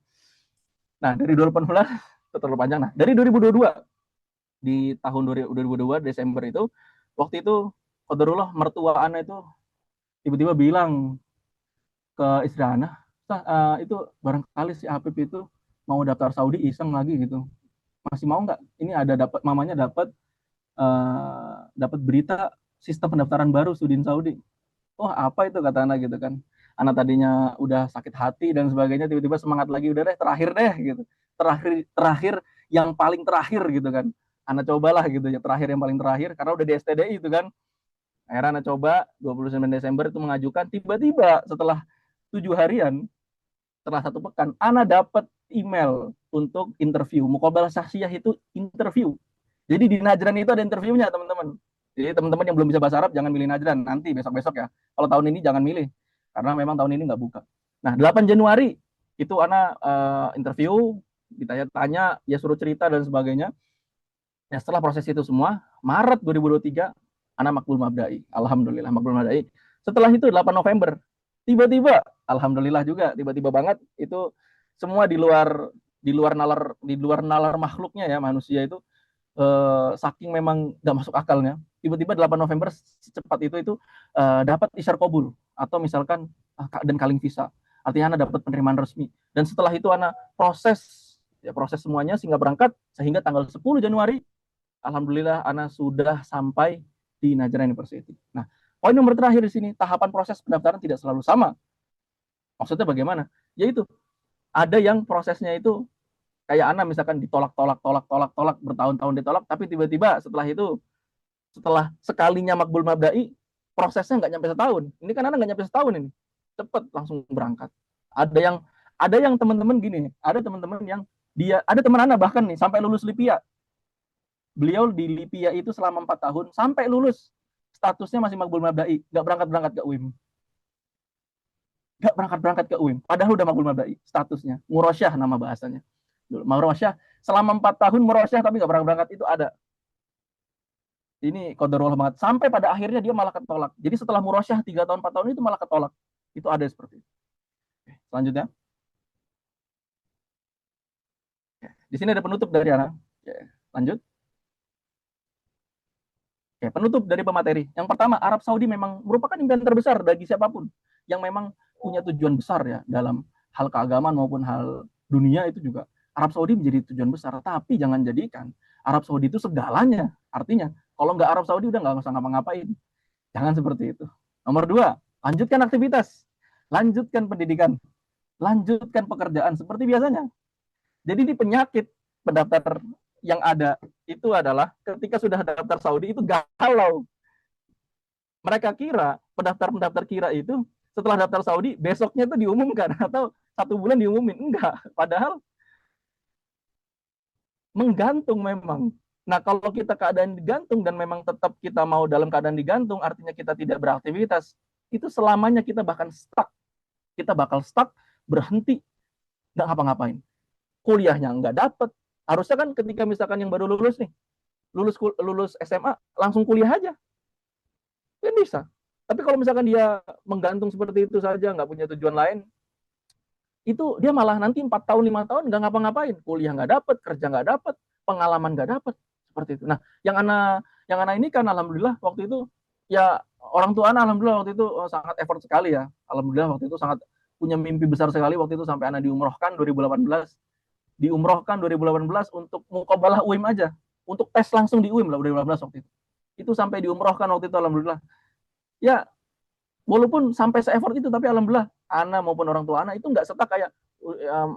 Nah dari 2018 itu terlalu panjang. Nah dari 2022, di tahun 2022 Desember itu, waktu itu qadarullah mertua Ana itu tiba-tiba bilang ke istri Ana, itu barangkali si Apip itu mau daftar Saudi iseng lagi gitu, masih mau nggak? Ini ada dapat, mamanya dapat berita sistem pendaftaran baru studi Saudi. Oh apa itu, kata Ana gitu kan. Ana tadinya udah sakit hati dan sebagainya, tiba-tiba semangat lagi, udah deh terakhir deh gitu. Terakhir terakhir yang paling terakhir gitu kan. Ana cobalah gitu ya, terakhir yang paling terakhir karena udah di STDI itu kan. Akhirnya Ana coba 29 Desember itu mengajukan, tiba-tiba setelah 7 harian, setelah 1 pekan, Ana dapat email untuk interview. Muqabalah Syakhsiyah itu interview. Jadi di Najran itu ada interviewnya, teman-teman. Jadi teman-teman yang belum bisa bahasa Arab jangan milih Najran, nanti besok-besok ya. Kalau tahun ini jangan milih, karena memang tahun ini nggak buka. Nah, 8 Januari itu Ana interview, ditanya-tanya, ya suruh cerita dan sebagainya. Ya setelah proses itu semua, Maret 2023, Ana makbul mabda'i. Alhamdulillah makbul mabda'i. Setelah itu 8 November, tiba-tiba, alhamdulillah juga, tiba-tiba banget itu semua di luar nalar makhluknya ya, manusia itu saking memang nggak masuk akalnya, tiba-tiba 8 November secepat itu dapat isyar kabul, atau misalkan dan kaleng visa, artinya Ana dapat penerimaan resmi. Dan setelah itu Ana proses semuanya sehingga berangkat, sehingga tanggal 10 Januari alhamdulillah Ana sudah sampai di Najran University. Nah, poin nomor terakhir di sini, tahapan proses pendaftaran tidak selalu sama. Maksudnya bagaimana? Yaitu ada yang prosesnya itu kayak Ana misalkan ditolak bertahun-tahun ditolak, tapi tiba-tiba setelah sekalinya makbul mabda'i, prosesnya nggak nyampe setahun. Ini kan Ana nggak nyampe setahun ini, cepet langsung berangkat. Ada yang teman-teman gini, ada teman-teman yang ada teman Ana bahkan nih sampai lulus LIPIA. Beliau di LIPIA itu selama 4 tahun sampai lulus, statusnya masih makbul mabda'i, nggak berangkat ke UIM. Nggak berangkat ke UIM, padahal udah makbul mabda'i, statusnya murosyah nama bahasanya. Murosyah selama 4 tahun murosyah tapi nggak berangkat itu ada. Ini qadarullah banget. Sampai pada akhirnya dia malah ketolak. Jadi setelah murosyah 3 tahun 4 tahun itu malah ketolak. Itu ada seperti itu. Selanjutnya. Di sini ada penutup dari Ana. Lanjut. Penutup dari pemateri. Yang pertama, Arab Saudi memang merupakan impian terbesar bagi siapapun yang memang punya tujuan besar ya dalam hal keagamaan maupun hal dunia itu juga. Arab Saudi menjadi tujuan besar, tapi jangan jadikan Arab Saudi itu segalanya. Artinya, kalau nggak Arab Saudi udah nggak usah ngapa-ngapain. Jangan seperti itu. Nomor 2, lanjutkan aktivitas, lanjutkan pendidikan, lanjutkan pekerjaan seperti biasanya. Jadi di penyakit pendaftar yang ada itu adalah ketika sudah daftar Saudi itu galau. Mereka kira, pendaftar kira itu setelah daftar Saudi besoknya itu diumumkan atau 1 bulan diumumin. Enggak, padahal menggantung memang. Nah, kalau kita keadaan digantung dan memang tetap kita mau dalam keadaan digantung, artinya kita tidak beraktivitas, itu selamanya kita bahkan stuck. Kita bakal stuck, berhenti, nggak ngapa-ngapain. Kuliahnya nggak dapet. Harusnya kan ketika misalkan yang baru lulus nih, lulus SMA, langsung kuliah aja. Kan bisa. Tapi kalau misalkan dia menggantung seperti itu saja, nggak punya tujuan lain, itu dia malah nanti 4 tahun 5 tahun nggak ngapa-ngapain, kuliah nggak dapat, kerja nggak dapat, pengalaman nggak dapat, seperti itu. Nah, yang anak ini kan alhamdulillah waktu itu ya orang tua anak alhamdulillah waktu itu sangat effort sekali ya. Alhamdulillah waktu itu sangat punya mimpi besar sekali waktu itu sampai anak diumrohkan 2018. Diumrohkan 2018 untuk mukabalah UIM aja. Untuk tes langsung di UIM lah 2018 waktu itu. Itu sampai diumrohkan waktu itu alhamdulillah. Ya, walaupun sampai se-effort itu tapi alhamdulillah anak maupun orang tua anak itu nggak setak kayak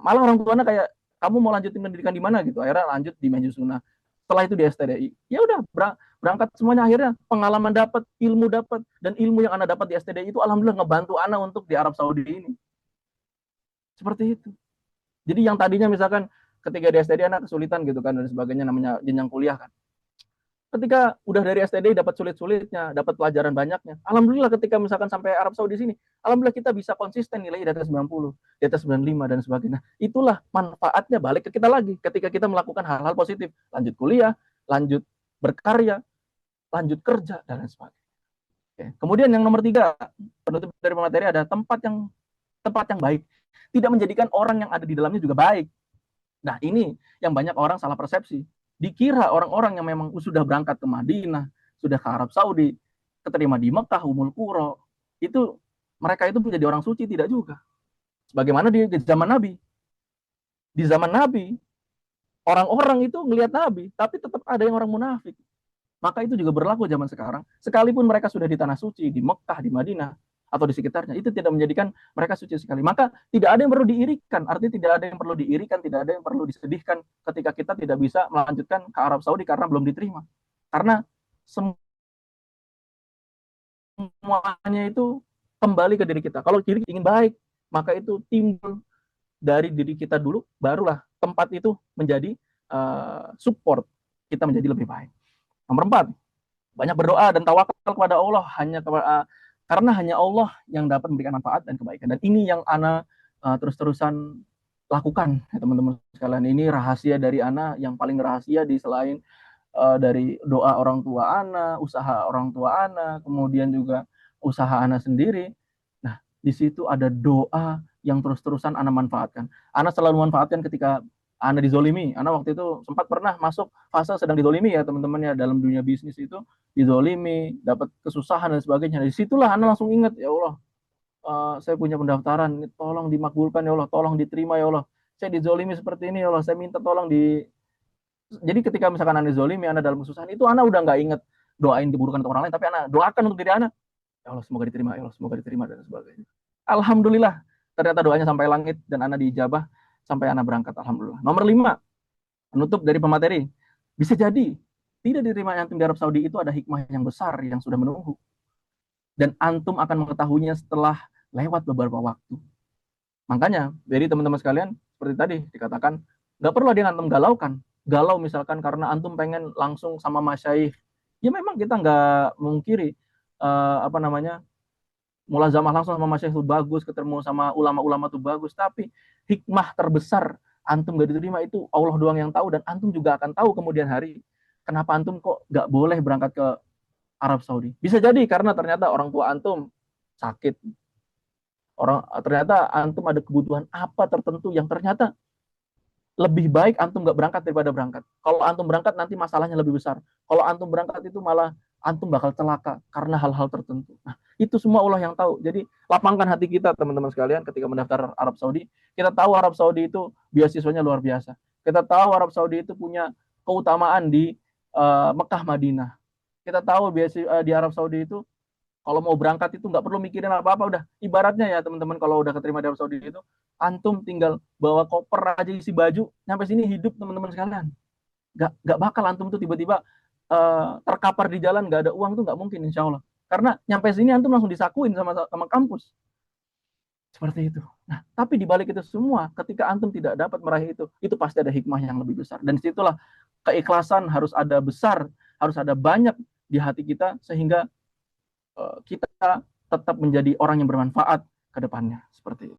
malah orang tua anak kayak kamu mau lanjutin pendidikan di mana gitu, akhirnya lanjut di Mejusuna, setelah itu di STDI, ya udah berangkat semuanya, akhirnya pengalaman dapat, ilmu dapat, dan ilmu yang anak dapat di STDI itu alhamdulillah ngebantu anak untuk di Arab Saudi ini, seperti itu. Jadi yang tadinya misalkan ketika di STDI anak kesulitan gitu kan dan sebagainya, namanya jenjang kuliah kan, ketika udah dari STD dapat sulit-sulitnya, dapat pelajaran banyaknya. Alhamdulillah ketika misalkan sampai Arab Saudi sini, alhamdulillah kita bisa konsisten nilai di atas 90, di atas 95 dan sebagainya. Itulah manfaatnya balik ke kita lagi ketika kita melakukan hal-hal positif, lanjut kuliah, lanjut berkarya, lanjut kerja dan lain sebagainya. Oke. Kemudian yang nomor 3, penutup dari materi ada tempat yang baik. Tidak menjadikan orang yang ada di dalamnya juga baik. Nah, ini yang banyak orang salah persepsi. Dikira orang-orang yang memang sudah berangkat ke Madinah, sudah ke Arab Saudi, keterima di Mekah, Umul Qura, itu mereka itu menjadi orang suci, tidak juga. Sebagaimana di zaman Nabi. Di zaman Nabi, orang-orang itu ngelihat Nabi, tapi tetap ada yang orang munafik. Maka itu juga berlaku zaman sekarang. Sekalipun mereka sudah di tanah suci, di Mekah, di Madinah, atau di sekitarnya, itu tidak menjadikan mereka suci sekali. Maka tidak ada yang perlu diirikan. Artinya tidak ada yang perlu diirikan, tidak ada yang perlu disedihkan ketika kita tidak bisa melanjutkan ke Arab Saudi karena belum diterima. Karena semuanya itu kembali ke diri kita. Kalau diri ingin baik, maka itu timbul dari diri kita dulu, barulah tempat itu menjadi support kita menjadi lebih baik. Nomor 4, banyak berdoa dan tawakal kepada Allah karena hanya Allah yang dapat memberikan manfaat dan kebaikan. Dan ini yang Ana terus-terusan lakukan, ya, teman-teman sekalian. Ini rahasia dari Ana yang paling rahasia di selain dari doa orang tua Ana, usaha orang tua Ana, kemudian juga usaha Ana sendiri. Nah, di situ ada doa yang terus-terusan Ana manfaatkan. Ana selalu manfaatkan ketika Ana dizolimi. Ana waktu itu sempat pernah masuk fase sedang dizolimi ya teman-teman ya, dalam dunia bisnis itu dizolimi, dapat kesusahan dan sebagainya. Dari situlah Ana langsung ingat, ya Allah, saya punya pendaftaran, tolong dimakbulkan ya Allah, tolong diterima ya Allah. Saya dizolimi seperti ini ya Allah, saya minta tolong di. Jadi ketika misalkan Anda dizolimi, Anda dalam kesusahan, itu Anda udah nggak ingat doain keburukan untuk orang lain, tapi Anda doakan untuk diri Anda, ya Allah semoga diterima, ya Allah semoga diterima dan sebagainya. Alhamdulillah, ternyata doanya sampai langit dan Anda diijabah sampai Anda berangkat, alhamdulillah. Nomor 5, penutup dari pemateri, bisa jadi tidak diterima antum di Arab Saudi itu ada hikmah yang besar yang sudah menunggu. Dan antum akan mengetahuinya setelah lewat beberapa waktu. Makanya, dari teman-teman sekalian, seperti tadi dikatakan, nggak perlu ada yang antum galaukan. Galau misalkan karena antum pengen langsung sama masyaikh. Ya memang kita nggak mungkiri, mulazamah langsung sama masyaikh itu bagus, ketemu sama ulama-ulama itu bagus, tapi hikmah terbesar antum gak diterima itu Allah doang yang tahu, dan antum juga akan tahu kemudian hari kenapa antum kok gak boleh berangkat ke Arab Saudi. Bisa jadi karena ternyata orang tua antum sakit, ternyata antum ada kebutuhan apa tertentu yang ternyata lebih baik antum gak berangkat daripada berangkat. Kalau antum berangkat nanti masalahnya lebih besar. Kalau antum berangkat itu malah antum bakal celaka karena hal-hal tertentu. Nah, itu semua Allah yang tahu. Jadi lapangkan hati kita teman-teman sekalian ketika mendaftar Arab Saudi. Kita tahu Arab Saudi itu beasiswanya luar biasa. Kita tahu Arab Saudi itu punya keutamaan di Mekah Madinah. Kita tahu di Arab Saudi itu kalau mau berangkat itu nggak perlu mikirin apa-apa, udah ibaratnya ya teman-teman, kalau udah keterima di Arab Saudi itu antum tinggal bawa koper aja isi baju, nyampe sini hidup teman-teman sekalian. Nggak bakal antum tuh tiba-tiba terkapar di jalan, nggak ada uang tuh nggak mungkin insya Allah. Karena nyampe sini antum langsung disakuin sama kampus. Seperti itu. Nah, tapi dibalik itu semua, ketika antum tidak dapat meraih itu pasti ada hikmah yang lebih besar. Dan disitulah keikhlasan harus ada besar, harus ada banyak di hati kita, sehingga kita tetap menjadi orang yang bermanfaat ke depannya. Seperti itu.